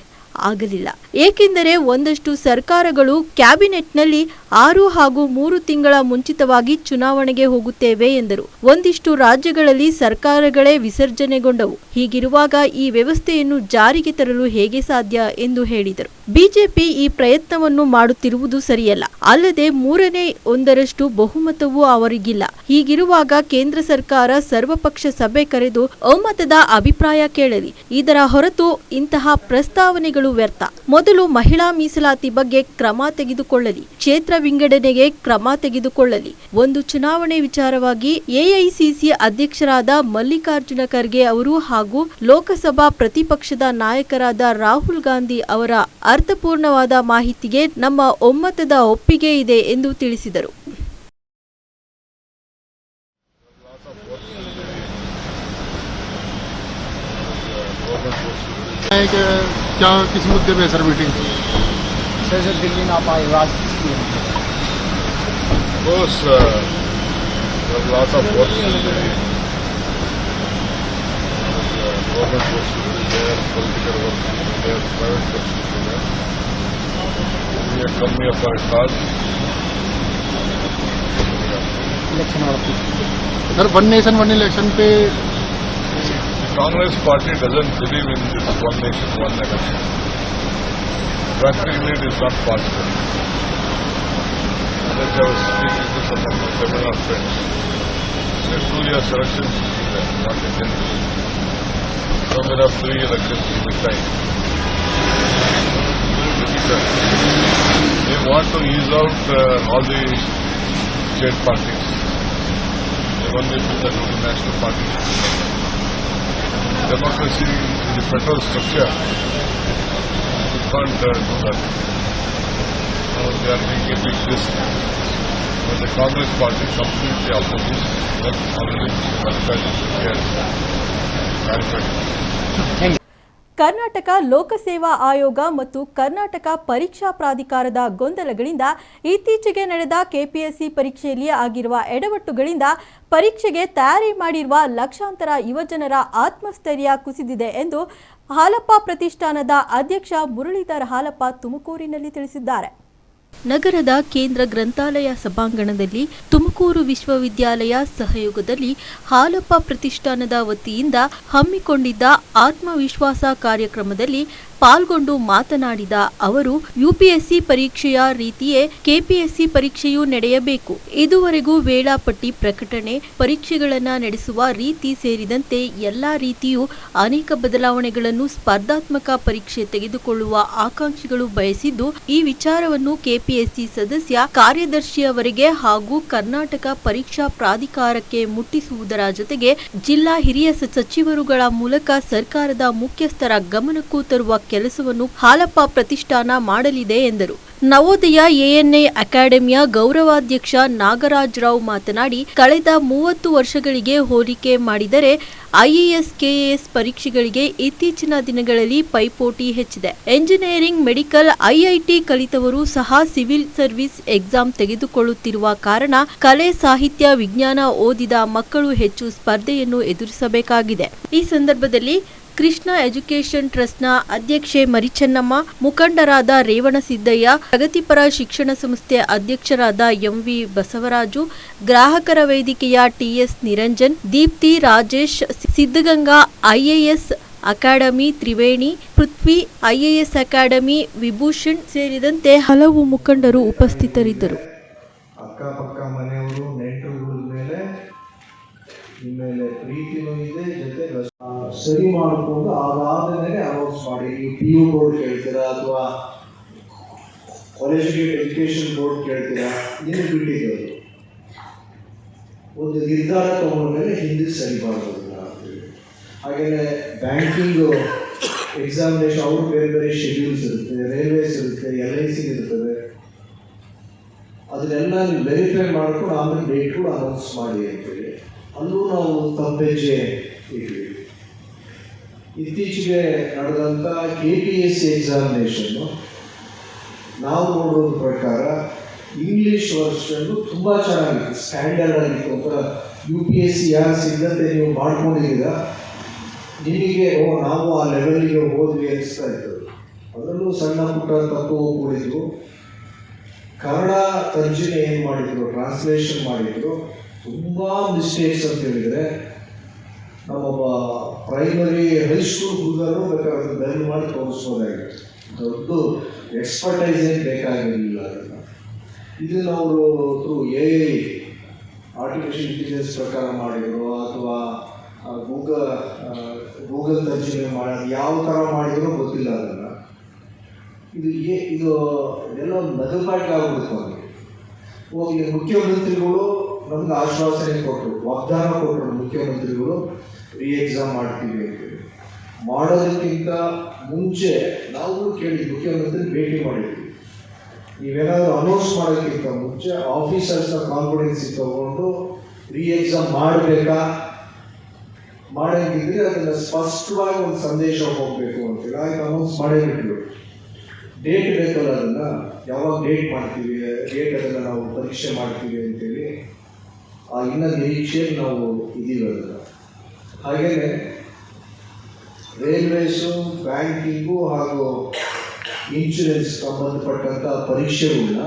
ಆಗಲಿಲ್ಲ. ಏಕೆಂದರೆ ಒಂದಷ್ಟು ಸರ್ಕಾರಗಳು ಕ್ಯಾಬಿನೆಟ್ನಲ್ಲಿ 6 ಹಾಗೂ 3 ತಿಂಗಳ ಮುಂಚಿತವಾಗಿ ಚುನಾವಣೆಗೆ ಹೋಗುತ್ತೇವೆ ಎಂದರು. ಒಂದಿಷ್ಟು ರಾಜ್ಯಗಳಲ್ಲಿ ಸರ್ಕಾರಗಳೇ ವಿಸರ್ಜನೆಗೊಂಡವು. ಹೀಗಿರುವಾಗ ಈ ವ್ಯವಸ್ಥೆಯನ್ನು ಜಾರಿಗೆ ತರಲು ಹೇಗೆ ಸಾಧ್ಯ ಎಂದು ಹೇಳಿದರು. ಬಿಜೆಪಿ ಈ ಪ್ರಯತ್ನವನ್ನು ಮಾಡುತ್ತಿರುವುದು ಸರಿಯಲ್ಲ. ಅಲ್ಲದೆ 1/3 ಬಹುಮತವೂ ಅವರಿಗಿಲ್ಲ. ಹೀಗಿರುವಾಗ ಕೇಂದ್ರ ಸರ್ಕಾರ ಸರ್ವಪಕ್ಷ ಸಭೆ ಕರೆದು ಒಮ್ಮತದ ಅಭಿಪ್ರಾಯ ಕೇಳಲಿ. ಇದರ ಹೊರತು ಇಂತಹ ಪ್ರಸ್ತಾವನೆಗಳು ವ್ಯರ್ಥ. ಮೊದಲು ಮಹಿಳಾ ಮೀಸಲಾತಿ ಬಗ್ಗೆ ಕ್ರಮ ತೆಗೆದುಕೊಳ್ಳಲಿ. ಕ್ಷೇತ್ರ ವಿಂಗಡಣೆಗೆ ಕ್ರಮ ತೆಗೆದುಕೊಳ್ಳಲಿ. ಒಂದು ಚುನಾವಣೆ ವಿಚಾರವಾಗಿ ಎಐಸಿಸಿ ಅಧ್ಯಕ್ಷರಾದ ಮಲ್ಲಿಕಾರ್ಜುನ ಖರ್ಗೆ ಅವರು ಹಾಗೂ ಲೋಕಸಭಾ ಪ್ರತಿಪಕ್ಷದ ನಾಯಕರಾದ ರಾಹುಲ್ ಗಾಂಧಿ ಅವರ ಅರ್ಥಪೂರ್ಣವಾದ ಮಾಹಿತಿಗೆ ನಮ್ಮ ಒಮ್ಮತದ ಒಪ್ಪಿಗೆ ಇದೆ ಎಂದು ತಿಳಿಸಿದರು. क्या किस मुद्दे पे सर मीटिंग? सर दिल्ली ना पाए Boss, lots of work to do. Government works to do there, political works to do there, private works to do there. We have come here for a cause. Election वाला sir, one nation, one election पे the Congress party doesn't believe in this one nation, one election. Practically it is not possible. Like I was speaking to some of my Tamil Nadu friends. Say 2 years elections will be there, not Indian. So there are 3 elections in the time. Very difficult. They want to ease out all the state parties. They only feel that only national parties should be there. Democracy in the federal structure, you can't do that. They are making a big risk. But the Congress party completely opposite. That already Mr. Mallikarjun has clarified. Karnataka ಲೋಕಸೇವಾ ಆಯೋಗ ಮತ್ತು ಕರ್ನಾಟಕ ಪರೀಕ್ಷಾ ಪ್ರಾಧಿಕಾರದ ಗೊಂದಲಗಳಿಂದ ಇತ್ತೀಚೆಗೆ ನಡೆದ KPSC ಪರೀಕ್ಷೆಯಲ್ಲಿ ಆಗಿರುವ ಎಡವಟ್ಟುಗಳಿಂದ ಪರೀಕ್ಷೆಗೆ ತಯಾರಿ ಮಾಡಿರುವ ಲಕ್ಷಾಂತರ ಯುವಜನರ ಆತ್ಮಸ್ಥೈರ್ಯ ಕುಸಿದಿದೆ ಎಂದು ಹಾಲಪ್ಪ ಪ್ರತಿಷ್ಠಾನದ ಅಧ್ಯಕ್ಷ ಮುರಳೀಧರ್ ಹಾಲಪ್ಪ ತುಮಕೂರಿನಲ್ಲಿ ತಿಳಿಸಿದ್ದಾರೆ. ನಗರದ ಕೇಂದ್ರ ಗ್ರಂಥಾಲಯ ಸಭಾಂಗಣದಲ್ಲಿ ತುಮಕೂರು ವಿಶ್ವವಿದ್ಯಾಲಯ ಸಹಯೋಗದಲ್ಲಿ ಹಾಲಪ್ಪ ಪ್ರತಿಷ್ಠಾನದ ವತಿಯಿಂದ ಹಮ್ಮಿಕೊಂಡಿದ್ದ ಆತ್ಮವಿಶ್ವಾಸ ಕಾರ್ಯಕ್ರಮದಲ್ಲಿ ಪಾಲ್ಗೊಂಡು ಮಾತನಾಡಿದ ಅವರು, ಯುಪಿಎಸ್ಸಿ ಪರೀಕ್ಷೆಯ ರೀತಿಯೇ ಕೆಪಿಎಸ್ಸಿ ಪರೀಕ್ಷೆಯೂ ನಡೆಯಬೇಕು. ಇದುವರೆಗೂ ವೇಳಾಪಟ್ಟಿ ಪ್ರಕಟಣೆ, ಪರೀಕ್ಷೆಗಳನ್ನು ನಡೆಸುವ ರೀತಿ ಸೇರಿದಂತೆ ಎಲ್ಲಾ ರೀತಿಯೂ ಅನೇಕ ಬದಲಾವಣೆಗಳನ್ನು ಸ್ಪರ್ಧಾತ್ಮಕ ಪರೀಕ್ಷೆ ತೆಗೆದುಕೊಳ್ಳುವ ಆಕಾಂಕ್ಷಿಗಳು ಬಯಸಿದ್ದು, ಈ ವಿಚಾರವನ್ನು ಕೆಪಿಎಸ್ಸಿ ಸದಸ್ಯ ಕಾರ್ಯದರ್ಶಿಯವರಿಗೆ ಹಾಗೂ ಕರ್ನಾಟಕ ಪರೀಕ್ಷಾ ಪ್ರಾಧಿಕಾರಕ್ಕೆ ಮುಟ್ಟಿಸುವುದರ ಜೊತೆಗೆ ಜಿಲ್ಲಾ ಹಿರಿಯ ಸಚಿವರುಗಳ ಮೂಲಕ ಸರ್ಕಾರದ ಮುಖ್ಯಸ್ಥರ ಗಮನಕ್ಕೂ ತರುವ ಕೆಲಸವನ್ನು ಹಾಲಪ್ಪ ಪ್ರತಿಷ್ಠಾನ ಮಾಡಲಿದೆ ಎಂದರು. ನವೋದಯ ಎಎನ್ಎ ಅಕಾಡೆಮಿಯ ಗೌರವಾಧ್ಯಕ್ಷ ನಾಗರಾಜರಾವ್ ಮಾತನಾಡಿ, ಕಳೆದ 30 ವರ್ಷಗಳಿಗೆ ಹೋಲಿಕೆ ಮಾಡಿದರೆ ಐಎಎಸ್ ಕೆಎಎಸ್ ಪರೀಕ್ಷೆಗಳಿಗೆ ಇತ್ತೀಚಿನ ದಿನಗಳಲ್ಲಿ ಪೈಪೋಟಿ ಹೆಚ್ಚಿದೆ. ಎಂಜಿನಿಯರಿಂಗ್, ಮೆಡಿಕಲ್, ಐಐಟಿ ಕಲಿತವರು ಸಹ ಸಿವಿಲ್ ಸರ್ವಿಸ್ ಎಕ್ಸಾಮ್ ತೆಗೆದುಕೊಳ್ಳುತ್ತಿರುವ ಕಾರಣ ಕಲೆ, ಸಾಹಿತ್ಯ, ವಿಜ್ಞಾನ ಓದಿದ ಮಕ್ಕಳು ಹೆಚ್ಚು ಸ್ಪರ್ಧೆಯನ್ನು ಎದುರಿಸಬೇಕಾಗಿದೆ. ಈ ಸಂದರ್ಭದಲ್ಲಿ ಕೃಷ್ಣ ಎಜುಕೇಷನ್ ಟ್ರಸ್ಟ್ನ ಅಧ್ಯಕ್ಷೆ ಮರಿಚನ್ನಮ್ಮ, ಮುಖಂಡರಾದ ರೇವಣಸಿದ್ದಯ್ಯ, ಪ್ರಗತಿಪರ ಶಿಕ್ಷಣ ಸಂಸ್ಥೆ ಅಧ್ಯಕ್ಷರಾದ ಎಂವಿ ಬಸವರಾಜು, ಗ್ರಾಹಕರ ವೇದಿಕೆಯ TS Niranjan, Deepti, Rajesh, Siddaganga IAS academy Triveni, Prithvi IAS academy Vibhushan ಸೇರಿದಂತೆ ಹಲವು ಮುಖಂಡರು ಉಪಸ್ಥಿತರಿದ್ದರು. ಅಕ್ಕಪಕ್ಕ ಮನೆಯವರು ನೆಂಟರುಗಳ ಮೇಲೆ ಪ್ರೀತಿನೂ ಇದೆ, ಜೊತೆ ಸರಿ ಮಾಡಿಕೊಂಡು ಅದಾದಮೇಲೆ ಅನೌನ್ಸ್ ಮಾಡಿ. ನೀವು PU ಬೋರ್ಡ್ ಕೇಳ್ತೀರಾ ಅಥವಾ ಕಾಲೇಜ್ ಎಜುಕೇಷನ್ ಬೋರ್ಡ್ ಕೇಳ್ತೀರಾ, ಇದನ್ನು ಬಿಟ್ಟಿದ್ದೇವೆ. ಒಂದು ನಿರ್ಧಾರ ತಗೊಂಡ್ಮೇಲೆ ಹಿಂದಕ್ಕೆ ಸರಿ ಮಾಡ್ಬೋದು. ಹಾಗೆಯೇ ಬ್ಯಾಂಕಿಂಗು ಎಕ್ಸಾಮಿನೇಷನ್ ಅವರು ಬೇರೆ ಬೇರೆ ಶೆಡ್ಯೂಲ್ಸ್ ಇರುತ್ತೆ, ರೈಲ್ವೇಸ್ ಇರುತ್ತೆ, LIC ಇರ್ತದೆ. ಅದನ್ನೆಲ್ಲ ನೀವು ವೆರಿಫೈ ಮಾಡ್ಕೊಂಡು ಆಮೇಲೆ ಡೇಟ್ ಕೂಡ ಅನೌನ್ಸ್ ಮಾಡಿ ಅಂತೇಳಿ ಅಲ್ಲೂ ನಾವು ತಪ್ಪೆಜ್ಜೆ ಇದ್ವಿ. ಇತ್ತೀಚೆಗೆ ನಡೆದಂಥ KPSC ಎಕ್ಸಾಮಿನೇಷನ್ನು ನಾವು ನೋಡೋದ್ರ ಪ್ರಕಾರ ಇಂಗ್ಲೀಷ್ ವರ್ಷನ್ನು ತುಂಬ ಚೆನ್ನಾಗಿತ್ತು, ಸ್ಟ್ಯಾಂಡರ್ಡ್ ಆಗಿತ್ತು. ಒಂಥರ UPSC ಯಾರು ಸಿದ್ಧತೆ ನೀವು ಮಾಡ್ಕೊಂಡಿದ್ದೀರಾ, ನಿಮಗೆ ನಾವು ಆ ಲೆವೆಲ್ಗೆ ಹೋದ್ವಿ ಅನಿಸ್ತಾ ಇತ್ತು. ಅದರಲ್ಲೂ ಸಣ್ಣ ಪುಟ್ಟ ತಪ್ಪು ಕೂಡಿದ್ರು. ಕನ್ನಡ ತರ್ಜುಮೆ ಏನು ಮಾಡಿದ್ರು, ಟ್ರಾನ್ಸ್ಲೇಷನ್ ಮಾಡಿದ್ರು, ತುಂಬ ಮಿಸ್ಟೇಕ್ಸ್ ಅಂತ ಹೇಳಿದರೆ ನಮ್ಮೊಬ್ಬ ಪ್ರೈಮರಿ ಹೈಸ್ಕೂಲ್ ಹುಡುಗರು ಬೇಕಾದ್ರೆ ಬೆಲ್ ಮಾಡಿ ತೋರಿಸ್ಬೋದಾಗಿತ್ತು. ದೊಡ್ಡ ಎಕ್ಸ್ಪರ್ಟೈಸ್ ಏನು ಬೇಕಾಗಿರಲಿಲ್ಲ. ಇದನ್ನು ಅವರು ಥ್ರೂ AI ಆರ್ಟಿಫಿಷಿಯಲ್ ಇಂಟೆಲಿಜೆನ್ಸ್ ಪ್ರಕಾರ ಮಾಡಿದರು ಅಥವಾ ಗೂಗಲ್ ತರ್ಜುಮೆ ಮಾಡೋದು ಯಾವ ಥರ ಮಾಡಿದ್ರು ಗೊತ್ತಿಲ್ಲ. ಅದನ್ನು ಇದು ಎಲ್ಲ ನಗಪಾಟ್ಲಾಗ್ಬಿಡ್ತು. ಅವರಿಗೆ ಹೋಗಿ ಮುಖ್ಯಮಂತ್ರಿಗಳು ನಮ್ಗೆ ಆಶ್ವಾಸನೆ ಕೊಟ್ಟರು, ವಾಗ್ದಾನ ಕೊಟ್ಟರು. ಮುಖ್ಯಮಂತ್ರಿಗಳು ಎಕ್ಸಾಮ್ ಮಾಡ್ತೀವಿ ಅಂತೇಳಿ. ಮಾಡೋದಕ್ಕಿಂತ ಮುಂಚೆ ನಾವು ಕೇಳಿದ್ವಿ, ಮುಖ್ಯಮಂತ್ರಿ ಭೇಟಿ ಮಾಡಿದ್ವಿ. ನೀವೇನಾದರೂ ಅನೌನ್ಸ್ ಮಾಡೋದಕ್ಕಿಂತ ಮುಂಚೆ ಆಫೀಸರ್ಸ್ನ ಕಾನ್ಫಿಡೆನ್ಸ್ ತಗೊಂಡು ಎಕ್ಸಾಮ್ ಮಾಡಬೇಕಾ, ಮಾಡಂಗಿದ್ರೆ ಅದನ್ನು ಸ್ಪಷ್ಟವಾಗಿ ಒಂದು ಸಂದೇಶ ಹೋಗಬೇಕು ಅಂತೇಳಿ ಆಯ್ತು ಅನೌನ್ಸ್ ಮಾಡೇಬಿಟ್ರು. ಡೇಟ್ ಬೇಕಲ್ಲ, ಅದನ್ನು ಯಾವಾಗ ಡೇಟ್ ಮಾಡ್ತೀವಿ, ಡೇಟ್ ಅದನ್ನು ನಾವು ಪರೀಕ್ಷೆ ಮಾಡ್ತೀವಿ ಅಂತೇಳಿ ಇನ್ನ ನಿರೀಕ್ಷೆಯಲ್ಲಿ ನಾವು ಇದ್ದೀವಿ. ಅದನ್ನು ಹಾಗೆಯೇ ರೈಲ್ವೇಸು, ಬ್ಯಾಂಕಿಂಗು ಹಾಗೂ ಇನ್ಶೂರೆನ್ಸ್ ಸಂಬಂಧಪಟ್ಟಂಥ ಪರೀಕ್ಷೆಗಳನ್ನ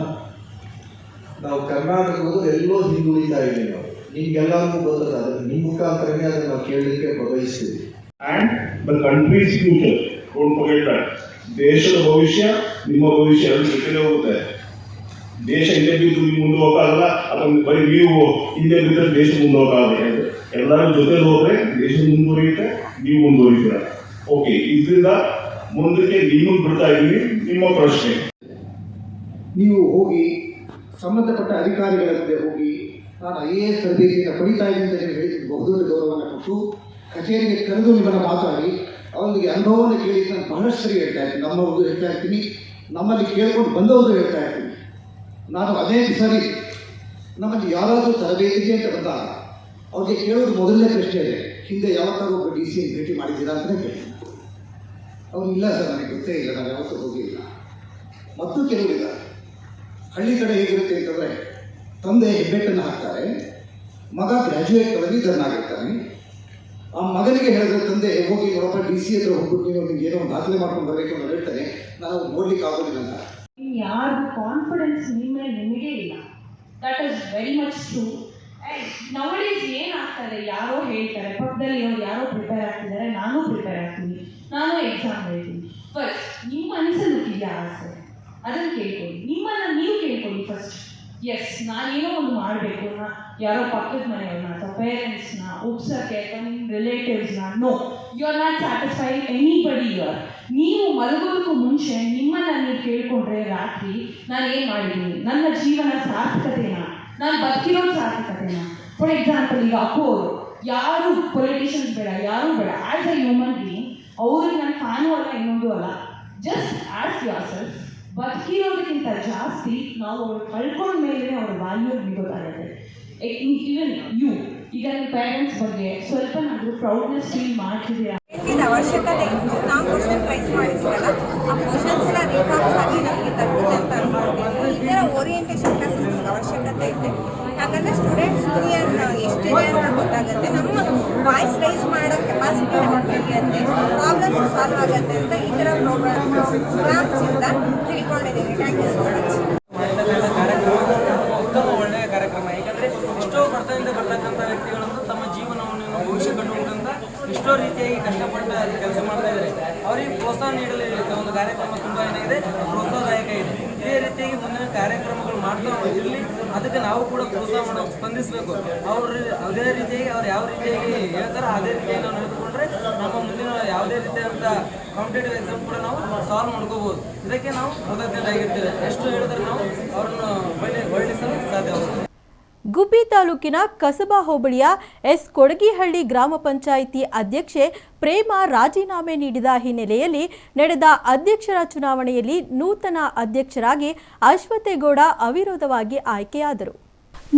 ನಾವು ಕರ್ನಾಟಕದಲ್ಲೂ ಎಲ್ಲೋ ಹಿಂದುಳಿತಾ ಇದ್ದೀವಿ. ನಾವು ನಿಮ್ಗೆಲ್ಲರಿಗೂ ಗೊತ್ತದ, ಅದನ್ನು ನಿಮ್ಮ ಮುಖಾಂತರನೇ ಅದನ್ನು ನಾವು ಕೇಳಲಿಕ್ಕೆ ಬಯಸ್ತೀವಿ. And the country's future, don't forget that. ದೇಶದ ಭವಿಷ್ಯ ನಿಮ್ಮ ಭವಿಷ್ಯ ಎರಡು ಜೊತೆಲೇ ಹೋಗುತ್ತೆ. ದೇಶ ಹಿಂದೆ ಬಿದ್ದು ನೀವು ಮುಂದೆ ಹೋಗಲ್ಲ, ಅಥವಾ ಬರೀ ನೀವು ಹಿಂದೆ ಬಿದ್ದರೆ ದೇಶ ಮುಂದೆ ಹೋಗಲ್ಲ. ಎಲ್ಲರೂ ಜೊತೆಲಿ ಹೋದರೆ ದೇಶ ಮುಂದುವರಿಯುತ್ತೆ, ನೀವು ಮುಂದುವರಿತೀರ. ಓಕೆ, ಇದರಿಂದ ಮುಂದಕ್ಕೆ ನಿಮಗೆ ಬಿಡ್ತಾ ಇದ್ದೀವಿ. ನಿಮ್ಮ ಪ್ರಶ್ನೆ, ನೀವು ಹೋಗಿ ಸಂಬಂಧಪಟ್ಟ ಅಧಿಕಾರಿಗಳ ಜೊತೆ ಹೋಗಿ ನಾನು IAS ತರಬೇತಿಯನ್ನು ಪಡಿತಾ ಇದ್ದೀನಿ ಅಂತ ನೀವು ಹೇಳಿದ ಬಹುದೊಡ್ಡ ಗೌರವವನ್ನು ಕೊಟ್ಟು ಕಚೇರಿಗೆ ಕರೆದು ನಿಮ್ಮನ್ನು ಮಾತಾಡಿ ಅವರಿಗೆ ಅನುಭವವನ್ನು ಕೇಳಿ ನಾನು ಬಹಳಷ್ಟು ಸರಿ ಹೇಳ್ತಾ ಇರ್ತೀನಿ. ನಮ್ಮವ್ರದ್ದು ಹೇಳ್ತಾ ಇರ್ತೀನಿ, ನಮ್ಮಲ್ಲಿ ಕೇಳ್ಕೊಂಡು ಬಂದವರು ಹೇಳ್ತಾ ಇರ್ತೀನಿ. ನಾನು ಅದೇ ಸರಿ ನಮ್ಮಲ್ಲಿ ಯಾರಾದರೂ ತರಬೇತಿಗೆ ಅಂತ ಬಂದಾಗ ಅವ್ರಿಗೆ ಕೇಳೋದು ಮೊದಲನೇ ಪ್ರಶ್ನೆ ಇದೆ, ಹಿಂದೆ ಯಾವತ್ತಾದ್ರೂ ಒಬ್ಬ DC ಭೇಟಿ ಮಾಡಿದ್ದೀರಾ ಅಂತಲೇ ಕೇಳ್ತೀನಿ. ಅವ್ರು ಇಲ್ಲ ಸರ್, ನನಗೆ ಗೊತ್ತೇ ಇಲ್ಲ, ನಾನು ಯಾವತ್ತೂ ಹೋಗಿಲ್ಲ. ಮತ್ತು ಕೆಲವರಿದ್ದಾರೆ, ಹಳ್ಳಿ ಕಡೆ ಹೇಗಿರುತ್ತೆ ಅಂತಂದರೆ ತಂದೆ ಹೆಬ್ಬೆಟ್ಟನ್ನು ಹಾಕ್ತಾರೆ, ಮಗ ಗ್ರ್ಯಾಜುಯೇಟ್ ಪದವೀಧರನಾಗಿರ್ತಾನೆ. ಆ ಮಗನಿಗೆ ಹೇಳಿದ್ರೆ ತಂದೆ ಹೋಗಿ ನೋಡಪ್ಪ DC ಹತ್ರ ಹೋಗ್ಬಿಟ್ಟು ನೀವು ಏನೋ ಒಂದು ದಾಖಲೆ ಮಾಡ್ಕೊಂಡು ಬರಬೇಕು ಅಂತ ಹೇಳ್ತಾನೆ, ನಾನು ನೋಡ್ಲಿಕ್ಕೆ ಆಗೋದಿಲ್ಲ ಅಂತ. ಯಾರ್ದು ಕಾನ್ಫಿಡೆನ್ಸ್ ನಿಮ್ಮ ಮೇಲೆ ನಿಮಗೆ ಇಲ್ಲ. That is very much true. Nowadays ಏನಾಗ್ತಾರೆ, ಯಾರೋ ಹೇಳ್ತಾರೆ, ಪಕ್ಕದಲ್ಲಿ ಯಾರೋ ಪ್ರಿಪೇರ್ ಆಗ್ತಿದ್ದಾರೆ, ನಾನು ಪ್ರಿಪೇರ್ ಆಗ್ತೀನಿ, ನಾನು ಎಕ್ಸಾಮ್ ಹೇಳ್ತೀನಿ. ಫಸ್ಟ್ ನಿಮ್ಮ ಮನಸ್ಸಲ್ಲಿ ಇದೆಯಾ ಆಸೆ, ಅದನ್ನು ಕೇಳ್ಕೊಳ್ಳಿ. ನಿಮ್ಮನ್ನು ನೀವು ಕೇಳ್ಕೊಳ್ಳಿ ಫಸ್ಟ್. ಎಸ್, ನಾನೇನೋ ಒಂದು ಮಾಡಬೇಕು, ಯಾರೋ ಪಕ್ಕದ ಮನೆಯವ್ರನ್ನ ಅಥವಾ ಪೇರೆಂಟ್ಸ್ನ ಉಪ್ಸಕ್ಕೆ ಅಥವಾ ನಿಮ್ಮ ರಿಲೇಟಿವ್ಸ್ನ. No, you are not satisfied anybody. ನೀವು ಮಲಗೋದಕ್ಕೂ ಮುಂಚೆ ನಿಮ್ಮನ್ನು ನೀವು ಕೇಳ್ಕೊಂಡ್ರೆ ರಾತ್ರಿ ನಾನು ಏನು ಮಾಡಿದ್ದೀನಿ, ನನ್ನ ಜೀವನ ಸಾರ್ಥಕತೆನಾ, ನಾನು ಬದುಕಿರೋದು ಸಾರ್ಥಕತೆನಾ. ಫಾರ್ ಎಕ್ಸಾಂಪಲ್, ಈಗ ಅಪ್ಪು ಅವರು, ಯಾರು ಪೊಲಿಟಿಷಿಯನ್ಸ್ ಬೇಡ, ಯಾರೂ ಬೇಡ, ಆ್ಯಸ್ ಅ ಹ್ಯೂಮನ್ ಬೀಯಿಂಗ್ ಅವ್ರಿಗೆ ನಾನು ಫ್ಯಾನು ಅಲ್ಲ, ಇನ್ನೊಂದು ಅಲ್ಲ. ಜಸ್ಟ್ ಆಸ್ಕ್ ಯುವರ್ ಸೆಲ್ಫ್, ಬದುಕಿರೋದಕ್ಕಿಂತ ಜಾಸ್ತಿ ನಾವು ಅವ್ರು ಕಳ್ಕೊಂಡ ಮೇಲೆ ಅವ್ರ ವ್ಯಾಲ್ಯೂ ಗೊತ್ತಾಗುತ್ತೆ. ಈವನ್ ಯು, ಈಗ ನಿಮ್ಮ ಪೇರೆಂಟ್ಸ್ ಬಗ್ಗೆ ಸ್ವಲ್ಪ ನಾವು ಪ್ರೌಡ್ನೆಸ್ ಫೀಲ್ ಮಾಡ್ತಿದ್ದೀರಾ? ಅವಶ್ಯಕತೆ ಇತ್ತು. ನಾವು ಕ್ವಶನ್ ಪ್ರೈಸ್ ಮಾಡಿದ್ವಲ್ಲ, ಆ ಕ್ವಶನ್ಸ್ ಎಲ್ಲ ರೇಖಾಂಶ ಆಗಿ ನಮಗೆ ತಪ್ಪಿದೆ ಅಂತ ಅನ್ಕೊಂಡಿದ್ವಿ. ಈ ಥರ ಓರಿಯೆಂಟೇಷನ್ ಕ್ಲಾಸಸ್ ನಮ್ಗೆ ಅವಶ್ಯಕತೆ ಇದೆ. ಯಾಕಂದರೆ ಸ್ಟೂಡೆಂಟ್ಸ್ ಯೂನಿಯನ್ ಎಷ್ಟಿದೆ ಅಂತ ಗೊತ್ತಾಗುತ್ತೆ, ನಮ್ಮ ವಾಯ್ಸ್ ರೈಸ್ ಮಾಡೋ ಕೆಪಾಸಿಟಿ ನಮಗೆ ಬೆಳೆಯುತ್ತೆ, ಪ್ರಾಬ್ಲಮ್ಸ್ ಸಾಲ್ವ್ ಆಗುತ್ತೆ ಅಂತ ಈ ಥರ ಪ್ರೋಗ್ರಾಮ್ಸಿಂದ ತಿಳ್ಕೊಂಡಿದ್ದೀನಿ. Thank you so much. ಉತ್ತಮ ಒಳ್ಳೆಯ ಕಾರ್ಯಕ್ರಮ. ಯಾಕಂದರೆ ಎಷ್ಟೋ ಬರ್ತದಿಂದ ಬರ್ತಕ್ಕಂಥ ವ್ಯಕ್ತಿಗಳನ್ನು ತಮ್ಮ ಜೀವನವನ್ನು ಭವಿಷ್ಯ ಕಟ್ಟುವುದಂತ ಎಷ್ಟೋ ರೀತಿಯಾಗಿ ಕಷ್ಟಪಟ್ಟು ಕೆಲಸ ಮಾಡ್ತಾ ಇದ್ದಾರೆ. ಅವರಿಗೆ ಪ್ರೋತ್ಸಾಹ ನೀಡಲು ಒಂದು ಕಾರ್ಯಕ್ರಮ ತುಂಬ ಏನಾಗಿದೆ, ಪ್ರೋತ್ಸಾಹದಾಯಕ ಇದೆ. ಇದೇ ರೀತಿಯಾಗಿ ಮುಂದಿನ ಕಾರ್ಯಕ್ರಮಗಳು ಮಾಡ್ತಾ ಇರಲಿ, ಅದಕ್ಕೆ ನಾವು ಕೂಡ ಪ್ರೋತ್ಸಾಹ ಮಾಡೋ ಸ್ಪಂದಿಸಬೇಕು. ಅವರು ಅದೇ ರೀತಿಯಾಗಿ ಅವ್ರು ಯಾವ ರೀತಿಯಾಗಿ ಹೇಳ್ತಾರೆ ಅದೇ ರೀತಿಯಾಗಿ ನಾವು ನಡೆದುಕೊಂಡ್ರೆ ನಮ್ಮ ಮುಂದಿನ ಯಾವುದೇ ರೀತಿಯಾದಂಥ ಕಾಂಪಿಟೇಟಿವ್ ಎಕ್ಸಾಮ್ ಕೂಡ ನಾವು ಸಾಲ್ವ್ ಮಾಡ್ಕೋಬೋದು. ಇದಕ್ಕೆ ನಾವು ಕೃತಜ್ಞರಾಗಿರ್ತೇವೆ. ಎಷ್ಟು ಹೇಳಿದ್ರೆ ನಾವು ಅವರನ್ನು ಒಳ್ಳೆಸಲು ಸಾಧ್ಯವಾಗುತ್ತೆ. ಗುಬ್ಬಿ ತಾಲೂಕಿನ ಕಸಬಾ ಹೋಬಳಿಯ ಎಸ್ ಕೊಡಗಿಹಳ್ಳಿ ಗ್ರಾಮ ಪಂಚಾಯಿತಿ ಅಧ್ಯಕ್ಷೆ ಪ್ರೇಮ ರಾಜೀನಾಮೆ ನೀಡಿದ ಹಿನ್ನೆಲೆಯಲ್ಲಿ ನಡೆದ ಅಧ್ಯಕ್ಷರ ಚುನಾವಣೆಯಲ್ಲಿ ನೂತನ ಅಧ್ಯಕ್ಷರಾಗಿ ಅಶ್ವಥೇಗೌಡ ಅವಿರೋಧವಾಗಿ ಆಯ್ಕೆಯಾದರು.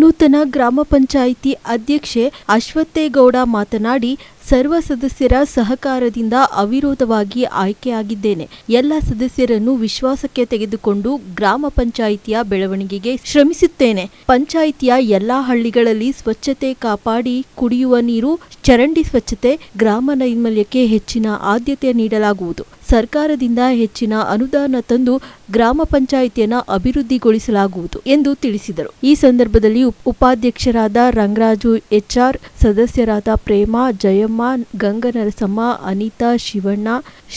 ನೂತನ ಗ್ರಾಮ ಪಂಚಾಯಿತಿ ಅಧ್ಯಕ್ಷೆ ಅಶ್ವಥೇಗೌಡ ಮಾತನಾಡಿ, ಸರ್ವ ಸದಸ್ಯರ ಸಹಕಾರದಿಂದ ಅವಿರೋಧವಾಗಿ ಆಯ್ಕೆಯಾಗಿದ್ದೇನೆ. ಎಲ್ಲ ಸದಸ್ಯರನ್ನು ವಿಶ್ವಾಸಕ್ಕೆ ತೆಗೆದುಕೊಂಡು ಗ್ರಾಮ ಪಂಚಾಯಿತಿಯ ಬೆಳವಣಿಗೆಗೆ ಶ್ರಮಿಸುತ್ತೇನೆ. ಪಂಚಾಯಿತಿಯ ಎಲ್ಲಾ ಹಳ್ಳಿಗಳಲ್ಲಿ ಸ್ವಚ್ಛತೆ ಕಾಪಾಡಿ ಕುಡಿಯುವ ನೀರು, ಚರಂಡಿ ಸ್ವಚ್ಛತೆ, ಗ್ರಾಮ ನೈರ್ಮಲ್ಯಕ್ಕೆ ಹೆಚ್ಚಿನ ಆದ್ಯತೆ ನೀಡಲಾಗುವುದು. ಸರ್ಕಾರದಿಂದ ಹೆಚ್ಚಿನ ಅನುದಾನ ತಂದು ಗ್ರಾಮ ಪಂಚಾಯಿತಿಯನ್ನು ಅಭಿವೃದ್ಧಿಗೊಳಿಸಲಾಗುವುದು ಎಂದು ತಿಳಿಸಿದರು. ಈ ಸಂದರ್ಭದಲ್ಲಿ ಉಪಾಧ್ಯಕ್ಷರಾದ ರಂಗರಾಜು HR, ಸದಸ್ಯರಾದ ಪ್ರೇಮ, ಜಯಮ್ಮ, ಗಂಗನರಸಮ್ಮ, ಅನಿತಾ, ಶಿವಣ್ಣ,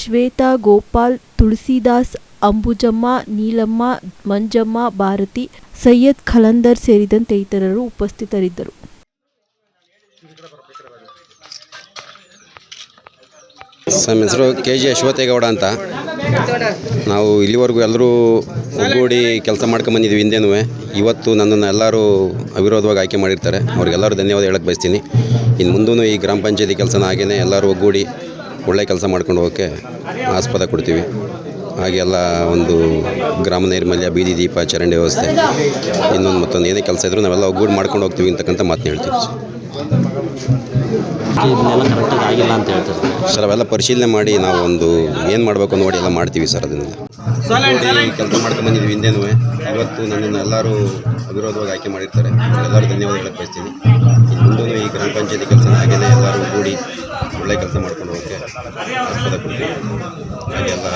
ಶ್ವೇತಾ, ಗೋಪಾಲ್, ತುಳಸಿದಾಸ್, ಅಂಬುಜಮ್ಮ, ನೀಲಮ್ಮ, ಮಂಜಮ್ಮ, ಭಾರತಿ, ಸೈಯದ್ ಖಲಂದರ್ ಸೇರಿದಂತೆ ಇತರರು ಉಪಸ್ಥಿತರಿದ್ದರು. ನಮ್ಮ ಹೆಸರು KG ಅಶ್ವಥೇಗೌಡ ಅಂತ. ನಾವು ಇಲ್ಲಿವರೆಗೂ ಎಲ್ಲರೂ ಒಗ್ಗೂಡಿ ಕೆಲಸ ಮಾಡ್ಕೊಂಬಂದಿದ್ದೀವಿ. ಹಿಂದೆನೂ ಇವತ್ತು ನನ್ನನ್ನು ಎಲ್ಲರೂ ಅವಿರೋಧವಾಗಿ ಆಯ್ಕೆ ಮಾಡಿರ್ತಾರೆ. ಅವ್ರಿಗೆಲ್ಲರೂ ಧನ್ಯವಾದ ಹೇಳಕ್ಕೆ ಬಯಸ್ತೀನಿ. ಇನ್ನು ಮುಂದೂ ಈ ಗ್ರಾಮ ಪಂಚಾಯತಿ ಕೆಲಸನ ಹಾಗೇ ಎಲ್ಲರೂ ಒಗ್ಗೂಡಿ ಒಳ್ಳೆ ಕೆಲಸ ಮಾಡ್ಕೊಂಡು ಹೋಗೋಕ್ಕೆ ಆಸ್ಪದ ಕೊಡ್ತೀವಿ. ಹಾಗೆ ಎಲ್ಲ ಒಂದು ಗ್ರಾಮ ನೈರ್ಮಲ್ಯ, ಬೀದಿ ದೀಪ, ಚರಂಡಿ ವ್ಯವಸ್ಥೆ, ಇನ್ನೊಂದು ಮತ್ತೊಂದು ಏನೇ ಕೆಲಸ ಇದ್ದರೂ ನಾವೆಲ್ಲ ಒಗ್ಗೂಡಿ ಮಾಡ್ಕೊಂಡು ಹೋಗ್ತೀವಿ ಅಂತಕ್ಕಂಥ ಮಾತನ್ನ ಹೇಳ್ತೀವಿ. ಇದನ್ನೆಲ್ಲ ಕರೆಕ್ಟಾಗಿ ಆಗಿಲ್ಲ ಅಂತ ಹೇಳ್ತಾರೆ ಸರ್. ಅವೆಲ್ಲ ಪರಿಶೀಲನೆ ಮಾಡಿ ನಾವು ಒಂದು ಏನು ಮಾಡಬೇಕು ನೋಡಿ ಎಲ್ಲ ಮಾಡ್ತೀವಿ ಸರ್. ಅದನ್ನೆಲ್ಲ ಕೆಲಸ ಮಾಡ್ಕೊಂಡು ಬಂದಿದ್ದೀವಿ ಹಿಂದೆನೂ. ಇವತ್ತು ನನ್ನನ್ನು ಎಲ್ಲರೂ ಅವಿರೋಧವಾಗಿ ಆಯ್ಕೆ ಮಾಡಿರ್ತಾರೆ. ಎಲ್ಲರೂ ಧನ್ಯವಾದ ಹೇಳಕ್ಕೆ ಬಯಸ್ತೀನಿ. ಇನ್ನು ಮುಂದೂ ಈ ಗ್ರಾಮ ಪಂಚಾಯತಿ ಕೆಲಸನ ಹಾಗೇ ಎಲ್ಲರೂ ಕೂಡಿ ಒಳ್ಳೆ ಕೆಲಸ ಮಾಡ್ಕೊಂಡು ಹೋಗೋಕ್ಕೆ ಆಸ್ಪದ ಕೊಡ್ತೀವಿ. ಹಾಗೆ ಎಲ್ಲ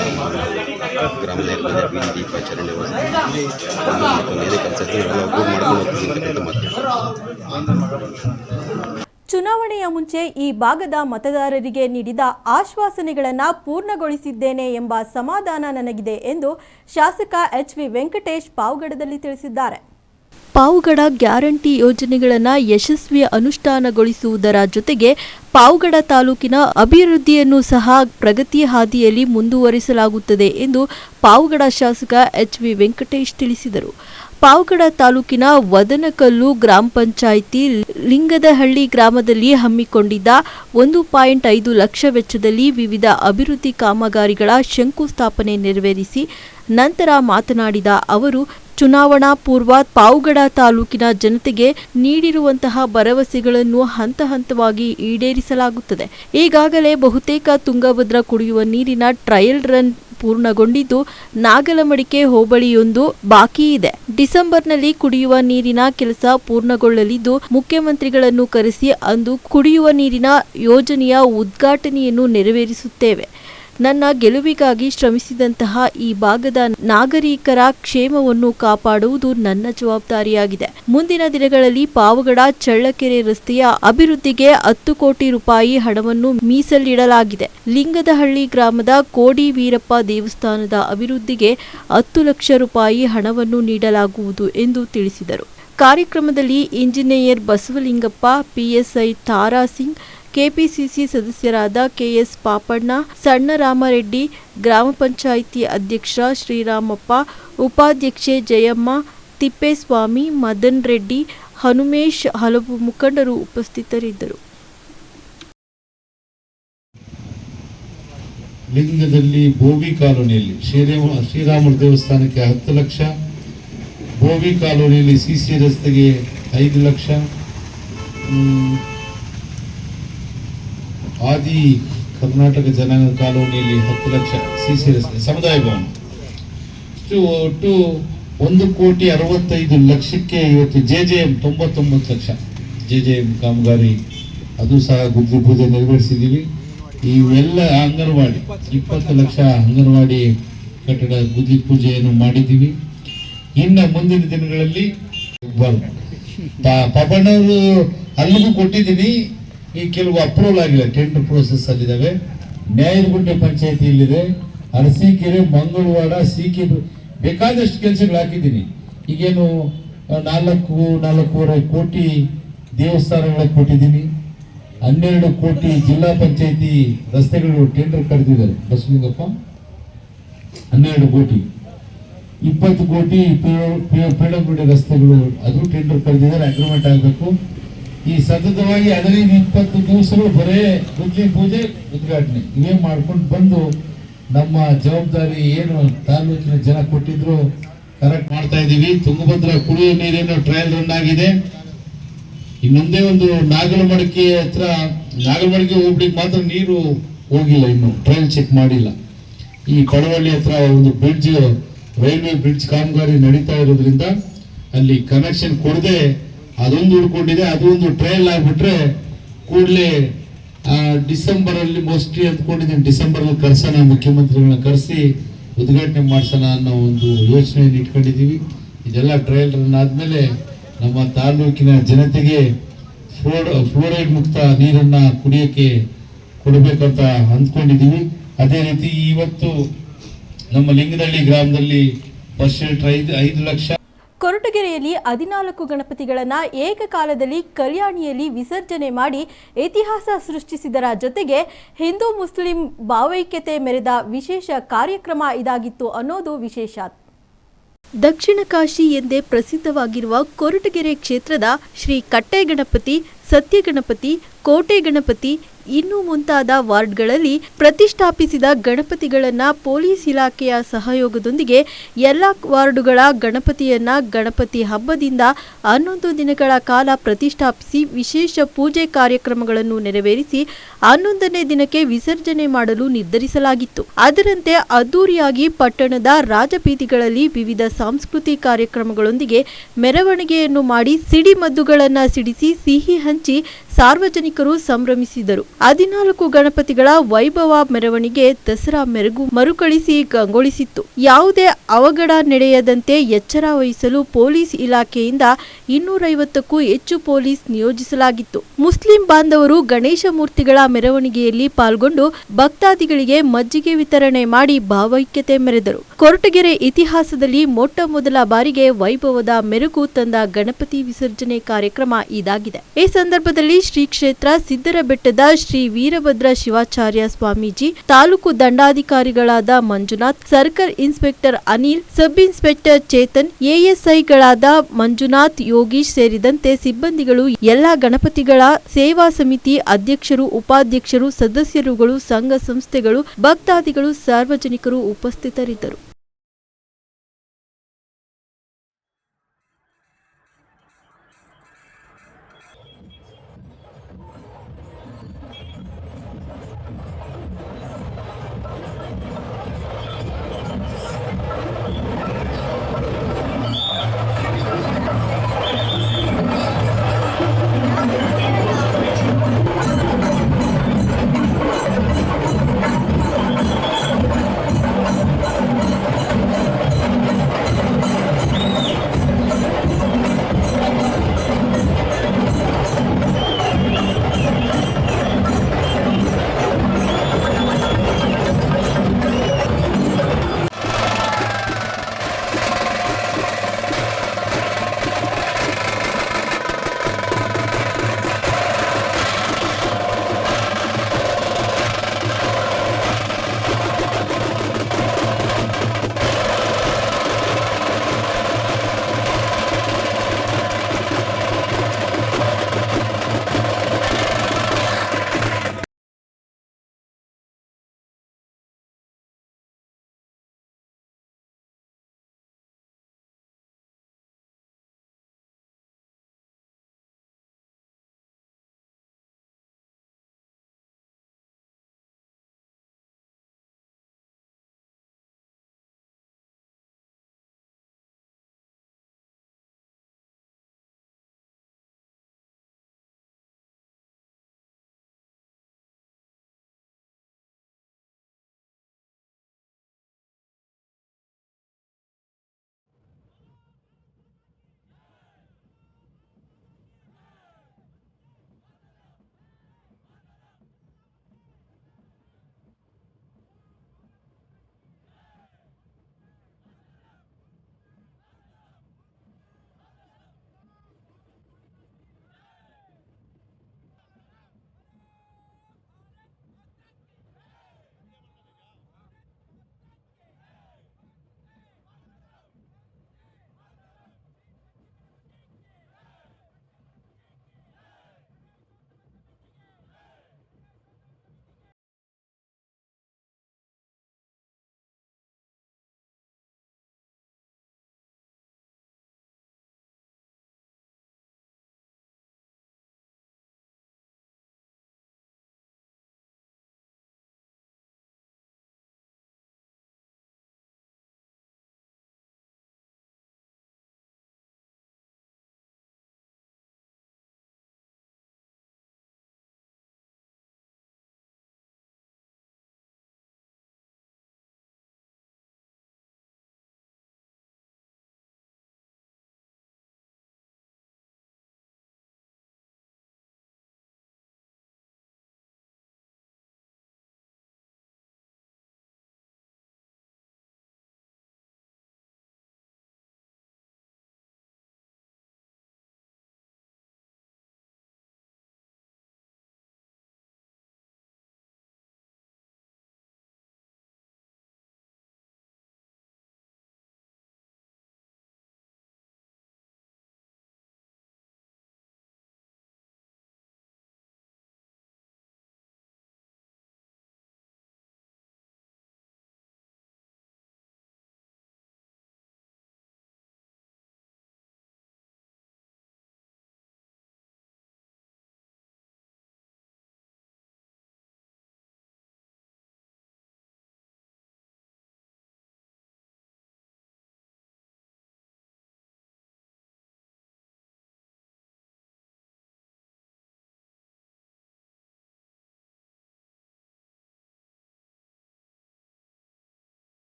ಗ್ರಾಮ ನೈರ್ಮಲ್ಯ, ಬೀದಿ ದೀಪ, ಚರಂಡಿ ವ್ಯವಸ್ಥೆ, ಮತ್ತೊಂದು ಏನೇ ಕೆಲಸ ಇದ್ದರೂ ಎಲ್ಲ ಒಗ್ಗೂಡಿ ಮಾಡ್ಕೊಂಡು ಹೋಗ್ತೀವಿ ಅಂತಕ್ಕಂಥ ಮಾತು. ಚುನಾವಣೆಯ ಮುಂಚೆ ಈ ಭಾಗದ ಮತದಾರರಿಗೆ ನೀಡಿದ ಆಶ್ವಾಸನೆಗಳನ್ನು ಪೂರ್ಣಗೊಳಿಸಿದ್ದೇನೆ ಎಂಬ ಸಮಾಧಾನ ನನಗಿದೆ ಎಂದು ಶಾಸಕ HV ವೆಂಕಟೇಶ್ ಪಾವಗಡದಲ್ಲಿ ತಿಳಿಸಿದ್ದಾರೆ. ಪಾವಗಡ ಗ್ಯಾರಂಟಿ ಯೋಜನೆಗಳನ್ನು ಯಶಸ್ವಿ ಅನುಷ್ಠಾನಗೊಳಿಸುವುದರ ಜೊತೆಗೆ ಪಾವಗಡ ತಾಲೂಕಿನ ಅಭಿವೃದ್ಧಿಯನ್ನು ಸಹ ಪ್ರಗತಿ ಹಾದಿಯಲ್ಲಿ ಮುಂದುವರಿಸಲಾಗುತ್ತದೆ ಎಂದು ಪಾವಗಡ ಶಾಸಕ HV ವೆಂಕಟೇಶ್ ತಿಳಿಸಿದರು. ಪಾವಗಡ ತಾಲೂಕಿನ ವದನಕಲ್ಲು ಗ್ರಾಮ ಪಂಚಾಯಿತಿ ಲಿಂಗದಹಳ್ಳಿ ಗ್ರಾಮದಲ್ಲಿ ಹಮ್ಮಿಕೊಂಡಿದ್ದ 1.5 ಲಕ್ಷ ವೆಚ್ಚದಲ್ಲಿ ವಿವಿಧ ಅಭಿವೃದ್ಧಿ ಕಾಮಗಾರಿಗಳ ಶಂಕುಸ್ಥಾಪನೆ ನೆರವೇರಿಸಿ ನಂತರ ಮಾತನಾಡಿದ ಅವರು, ಚುನಾವಣಾ ಪೂರ್ವ ಪಾವಗಡ ತಾಲೂಕಿನ ಜನತೆಗೆ ನೀಡಿರುವಂತಹ ಭರವಸೆಗಳನ್ನು ಹಂತ ಹಂತವಾಗಿ ಈಡೇರಿಸಲಾಗುತ್ತದೆ. ಈಗಾಗಲೇ ಬಹುತೇಕ ತುಂಗಭದ್ರಾ ಕುಡಿಯುವ ನೀರಿನ ಟ್ರಯಲ್ ರನ್ ಪೂರ್ಣಗೊಂಡಿದ್ದು ನಾಗಲಮಡಿಕೆ ಹೋಬಳಿಯೊಂದು ಬಾಕಿ ಇದೆ. ಡಿಸೆಂಬರ್ನಲ್ಲಿ ಕುಡಿಯುವ ನೀರಿನ ಕೆಲಸ ಪೂರ್ಣಗೊಳ್ಳಲಿದ್ದು ಮುಖ್ಯಮಂತ್ರಿಗಳನ್ನು ಕರೆಸಿ ಅಂದು ಕುಡಿಯುವ ನೀರಿನ ಯೋಜನೆಯ ಉದ್ಘಾಟನೆಯನ್ನು ನೆರವೇರಿಸುತ್ತೇವೆ. ನನ್ನ ಗೆಲುವಿಗಾಗಿ ಶ್ರಮಿಸಿದಂತಹ ಈ ಭಾಗದ ನಾಗರಿಕರ ಕ್ಷೇಮವನ್ನು ಕಾಪಾಡುವುದು ನನ್ನ ಜವಾಬ್ದಾರಿಯಾಗಿದೆ. ಮುಂದಿನ ದಿನಗಳಲ್ಲಿ ಪಾವಗಡ ಚಳ್ಳಕೆರೆ ರಸ್ತೆಯ ಅಭಿವೃದ್ಧಿಗೆ 10 ಕೋಟಿ ರೂಪಾಯಿ ಹಣವನ್ನು ಮೀಸಲಿಡಲಾಗಿದೆ. ಲಿಂಗದಹಳ್ಳಿ ಗ್ರಾಮದ ಕೋಡಿ ವೀರಪ್ಪ ದೇವಸ್ಥಾನದ ಅಭಿವೃದ್ಧಿಗೆ 10 ಲಕ್ಷ ರೂಪಾಯಿ ಹಣವನ್ನು ನೀಡಲಾಗುವುದು ಎಂದು ತಿಳಿಸಿದರು. ಕಾರ್ಯಕ್ರಮದಲ್ಲಿ engineer Basavalingappa, PSI Tara Singh, KPCC ಸದಸ್ಯರಾದ KS ಪಾಪಣ್ಣ, ಸಣ್ಣರಾಮರೆಡ್ಡಿ, ಗ್ರಾಮ ಪಂಚಾಯಿತಿ ಅಧ್ಯಕ್ಷ ಶ್ರೀರಾಮಪ್ಪ, ಉಪಾಧ್ಯಕ್ಷೆ ಜಯಮ್ಮ, ತಿಪ್ಪೇಸ್ವಾಮಿ, ಮದನ್ ರೆಡ್ಡಿ, ಹನುಮೇಶ್, ಹಲವು ಮುಖಂಡರು ಉಪಸ್ಥಿತರಿದ್ದರು. ಲಿಂಗದಲ್ಲಿ ಬೋವಿ ಕಾಲೋನಿಯಲ್ಲಿ ಶ್ರೀರಾಮುಲು ದೇವಸ್ಥಾನಕ್ಕೆ 10 ಲಕ್ಷ, ಬೋವಿ ಕಾಲೋನಿಯಲ್ಲಿ CC ರಸ್ತೆಗೆ 5 ಲಕ್ಷ, ಆದಿ ಕರ್ನಾಟಕ ಜನಾಂಗ ಕಾಲೋನಿಯಲ್ಲಿ 10 ಲಕ್ಷ CC ರಸ್ತೆ, ಸಮುದಾಯ ಭವನ, ಒಟ್ಟು 1,65,00,000ಕ್ಕೆ ಇವತ್ತು JJM 99 ಲಕ್ಷ JJM ಕಾಮಗಾರಿ ಅದು ಸಹ ಗುದ್ಲಿ ಪೂಜೆ ನೆರವೇರಿಸಿದ್ದೀವಿ. ಇವೆಲ್ಲ ಅಂಗನವಾಡಿ 20 ಲಕ್ಷ ಅಂಗನವಾಡಿ ಕಟ್ಟಡ ಗುದ್ಲಿ ಪೂಜೆಯನ್ನು ಮಾಡಿದ್ದೀವಿ. ಇನ್ನು ಮುಂದಿನ ದಿನಗಳಲ್ಲಿ ಪಾಪಣ್ಣವರು ಅಲ್ಲಿಗೂ ಕೊಟ್ಟಿದ್ದೀನಿ. ಈ ಕೆಲವು ಅಪ್ರೂವಲ್ ಆಗಿಲ್ಲ, ಟೆಂಡರ್ ಪ್ರೋಸೆಸ್ ಅಲ್ಲಿದ್ದಾವೆ. ನ್ಯಾಯಗುಂಟೆ ಪಂಚಾಯತಿಯಲ್ಲಿದೆ, ಅರಸೀಕೆರೆ, ಮಂಗಳವಾಡ, ಸಿಕೆ ಬೇಕಾದಷ್ಟು ಕೆಲಸಗಳು ಹಾಕಿದ್ದೀನಿ. ಈಗೇನು 4.5 ಕೋಟಿ ದೇವಸ್ಥಾನಗಳಿಗೆ ಕೊಟ್ಟಿದ್ದೀನಿ. 12 ಕೋಟಿ ಜಿಲ್ಲಾ ಪಂಚಾಯತಿ ರಸ್ತೆಗಳು ಟೆಂಡರ್ ಕರೆದಿದ್ದಾರೆ. ಬಸವಲಿಂಗಪ್ಪ 12 ಕೋಟಿ, 20 ಕೋಟಿ PWD ರಸ್ತೆಗಳು ಅದು ಟೆಂಡರ್ ಕರೆದಿದ್ದಾರೆ. ಅಗ್ರಿಮೆಂಟ್ ಆಗಬೇಕು. ಈ ಸತತವಾಗಿ 15-20 ದಿವಸಗಳು ಬರೇ ಗುದ್ಲಿ ಪೂಜೆ ಉದ್ಘಾಟನೆ ಇವೇ ಮಾಡ್ಕೊಂಡು ಬಂದು ನಮ್ಮ ಜವಾಬ್ದಾರಿ ಏನು ತಾಲೂಕಿನ ಜನ ಕೊಟ್ಟಿದ್ರು ಕರೆಕ್ಟ್ ಮಾಡ್ತಾ ಇದ್ದೀವಿ. ತುಂಗಭದ್ರಾ ಕುಡಿಯುವ ನೀರಿನ ಟ್ರಯಲ್ ರನ್ ಆಗಿದೆ. ಇನ್ನೊಂದೇ ಒಂದು ನಾಗಲಮಡಿಕೆ ಹತ್ರ, ನಾಗಲಮಡಿಕೆ ಹೋಗ್ಲಿಕ್ಕೆ ಮಾತ್ರ ನೀರು ಹೋಗಿಲ್ಲ, ಇನ್ನು ಟ್ರಯಲ್ ಚೆಕ್ ಮಾಡಿಲ್ಲ. ಈ ಕಡವಳ್ಳಿ ಹತ್ರ ಒಂದು ಬ್ರಿಡ್ಜ್, ರೈಲ್ವೆ ಬ್ರಿಡ್ಜ್ ಕಾಮಗಾರಿ ನಡೀತಾ ಇರೋದ್ರಿಂದ ಅಲ್ಲಿ ಕನೆಕ್ಷನ್ ಕೊಡದೆ ಅದೊಂದು ಉಳ್ಕೊಂಡಿದೆ. ಅದು ಒಂದು ಟ್ರಯಲ್ ಆಗಿಬಿಟ್ರೆ ಕೂಡಲೇ ಡಿಸೆಂಬರ್ ಅಲ್ಲಿ ಮೋಸ್ಟ್ಲಿ ಅಂದ್ಕೊಂಡಿದ್ದೀನಿ, ಡಿಸೆಂಬರ್ ಅಲ್ಲಿ ಕರ್ಸೋಣ, ಮುಖ್ಯಮಂತ್ರಿಗಳನ್ನ ಕರೆಸಿ ಉದ್ಘಾಟನೆ ಮಾಡ್ಸೋಣ ಅನ್ನೋ ಒಂದು ಯೋಚನೆಯನ್ನು ಇಟ್ಕೊಂಡಿದ್ದೀವಿ. ಇದೆಲ್ಲ ಟ್ರಯಲ್ ರನ್ ಆದಮೇಲೆ ನಮ್ಮ ತಾಲೂಕಿನ ಜನತೆಗೆ ಫ್ಲೋರೈಡ್ ಮುಕ್ತ ನೀರನ್ನ ಕುಡಿಯೋಕ್ಕೆ ಕೊಡಬೇಕಂತ ಅಂದ್ಕೊಂಡಿದ್ದೀವಿ. ಅದೇ ರೀತಿ ಇವತ್ತು ನಮ್ಮ ಲಿಂಗದಹಳ್ಳಿ ಗ್ರಾಮದಲ್ಲಿ ಫಸ್ಟ್ ಶೆಲ್ಟರ್ 5 ಲಕ್ಷ. ಕೊರಟಗೆರೆಯಲ್ಲಿ 14 ಗಣಪತಿಗಳನ್ನು ಏಕಕಾಲದಲ್ಲಿ ಕಲ್ಯಾಣಿಯಲ್ಲಿ ವಿಸರ್ಜನೆ ಮಾಡಿ ಇತಿಹಾಸ ಸೃಷ್ಟಿಸಿದರ ಜೊತೆಗೆ ಹಿಂದೂ ಮುಸ್ಲಿಂ ಭಾವೈಕ್ಯತೆ ಮೆರೆದ ವಿಶೇಷ ಕಾರ್ಯಕ್ರಮ ಇದಾಗಿತ್ತು ಅನ್ನೋದು ವಿಶೇಷ. ದಕ್ಷಿಣ ಕಾಶಿ ಎಂದೇ ಪ್ರಸಿದ್ಧವಾಗಿರುವ ಕೊರಟಗೆರೆ ಕ್ಷೇತ್ರದ ಶ್ರೀ ಕಟ್ಟೆಗಣಪತಿ, ಸತ್ಯಗಣಪತಿ, ಕೋಟೆ ಗಣಪತಿ ಇನ್ನೂ ಮುಂತಾದ ವಾರ್ಡ್ಗಳಲ್ಲಿ ಪ್ರತಿಷ್ಠಾಪಿಸಿದ ಗಣಪತಿಗಳನ್ನು ಪೊಲೀಸ್ ಇಲಾಖೆಯ ಸಹಯೋಗದೊಂದಿಗೆ ಎಲ್ಲ ವಾರ್ಡುಗಳ ಗಣಪತಿಯನ್ನ ಗಣಪತಿ ಹಬ್ಬದಿಂದ 11 ದಿನಗಳ ಕಾಲ ಪ್ರತಿಷ್ಠಾಪಿಸಿ ವಿಶೇಷ ಪೂಜೆ ಕಾರ್ಯಕ್ರಮಗಳನ್ನು ನೆರವೇರಿಸಿ 11ನೇ ದಿನಕ್ಕೆ ವಿಸರ್ಜನೆ ಮಾಡಲು ನಿರ್ಧರಿಸಲಾಗಿತ್ತು. ಅದರಂತೆ ಅದ್ದೂರಿಯಾಗಿ ಪಟ್ಟಣದ ರಾಜಬೀದಿಗಳಲ್ಲಿ ವಿವಿಧ ಸಾಂಸ್ಕೃತಿಕ ಕಾರ್ಯಕ್ರಮಗಳೊಂದಿಗೆ ಮೆರವಣಿಗೆಯನ್ನು ಮಾಡಿ ಸಿಡಿಮದ್ದುಗಳನ್ನು ಸಿಡಿಸಿ ಸಿಹಿ ಹಂಚಿ ಸಾರ್ವಜನಿಕರು ಸಂಭ್ರಮಿಸಿದರು. 14 ಗಣಪತಿಗಳ ವೈಭವ ಮೆರವಣಿಗೆ ದಸರಾ ಮೆರುಗು ಮರುಕಳಿಸಿ ಕಂಗೊಳಿಸಿತ್ತು. ಯಾವುದೇ ಅವಘಡ ನಡೆಯದಂತೆ ಎಚ್ಚರ ವಹಿಸಲು ಪೊಲೀಸ್ ಇಲಾಖೆಯಿಂದ 250ಕ್ಕೂ ಹೆಚ್ಚು ಪೊಲೀಸ್ ನಿಯೋಜಿಸಲಾಗಿತ್ತು. ಮುಸ್ಲಿಂ ಬಾಂಧವರು ಗಣೇಶ ಮೂರ್ತಿಗಳ ಮೆರವಣಿಗೆಯಲ್ಲಿ ಪಾಲ್ಗೊಂಡು ಭಕ್ತಾದಿಗಳಿಗೆ ಮಜ್ಜಿಗೆ ವಿತರಣೆ ಮಾಡಿ ಭಾವೈಕ್ಯತೆ ಮೆರೆದರು. ಕೊರಟಗೆರೆ ಇತಿಹಾಸದಲ್ಲಿ ಮೊಟ್ಟ ಮೊದಲ ಬಾರಿಗೆ ವೈಭವದ ಮೆರುಗು ತಂದ ಗಣಪತಿ ವಿಸರ್ಜನೆ ಕಾರ್ಯಕ್ರಮ ಇದಾಗಿದೆ. ಈ ಸಂದರ್ಭದಲ್ಲಿ ಶ್ರೀ ಕ್ಷೇತ್ರ ಸಿದ್ದರಬೆಟ್ಟದ ಶ್ರೀ ವೀರಭದ್ರ ಶಿವಾಚಾರ್ಯ ಸ್ವಾಮೀಜಿ, ತಾಲೂಕು ದಂಡಾಧಿಕಾರಿಗಳಾದ Manjunath, circle inspector Anil, sub inspector Chetan, ಎಎಸ್ಐಗಳಾದ ಮಂಜುನಾಥ್, ಯೋಗೀಶ್ ಸೇರಿದಂತೆ ಸಿಬ್ಬಂದಿಗಳು, ಎಲ್ಲ ಗಣಪತಿಗಳ ಸೇವಾ ಸಮಿತಿ ಅಧ್ಯಕ್ಷರು, ಉಪಾಧ್ಯಕ್ಷರು, ಸದಸ್ಯರುಗಳು, ಸಂಘ ಸಂಸ್ಥೆಗಳು, ಭಕ್ತಾದಿಗಳು, ಸಾರ್ವಜನಿಕರು ಉಪಸ್ಥಿತರಿದ್ದರು.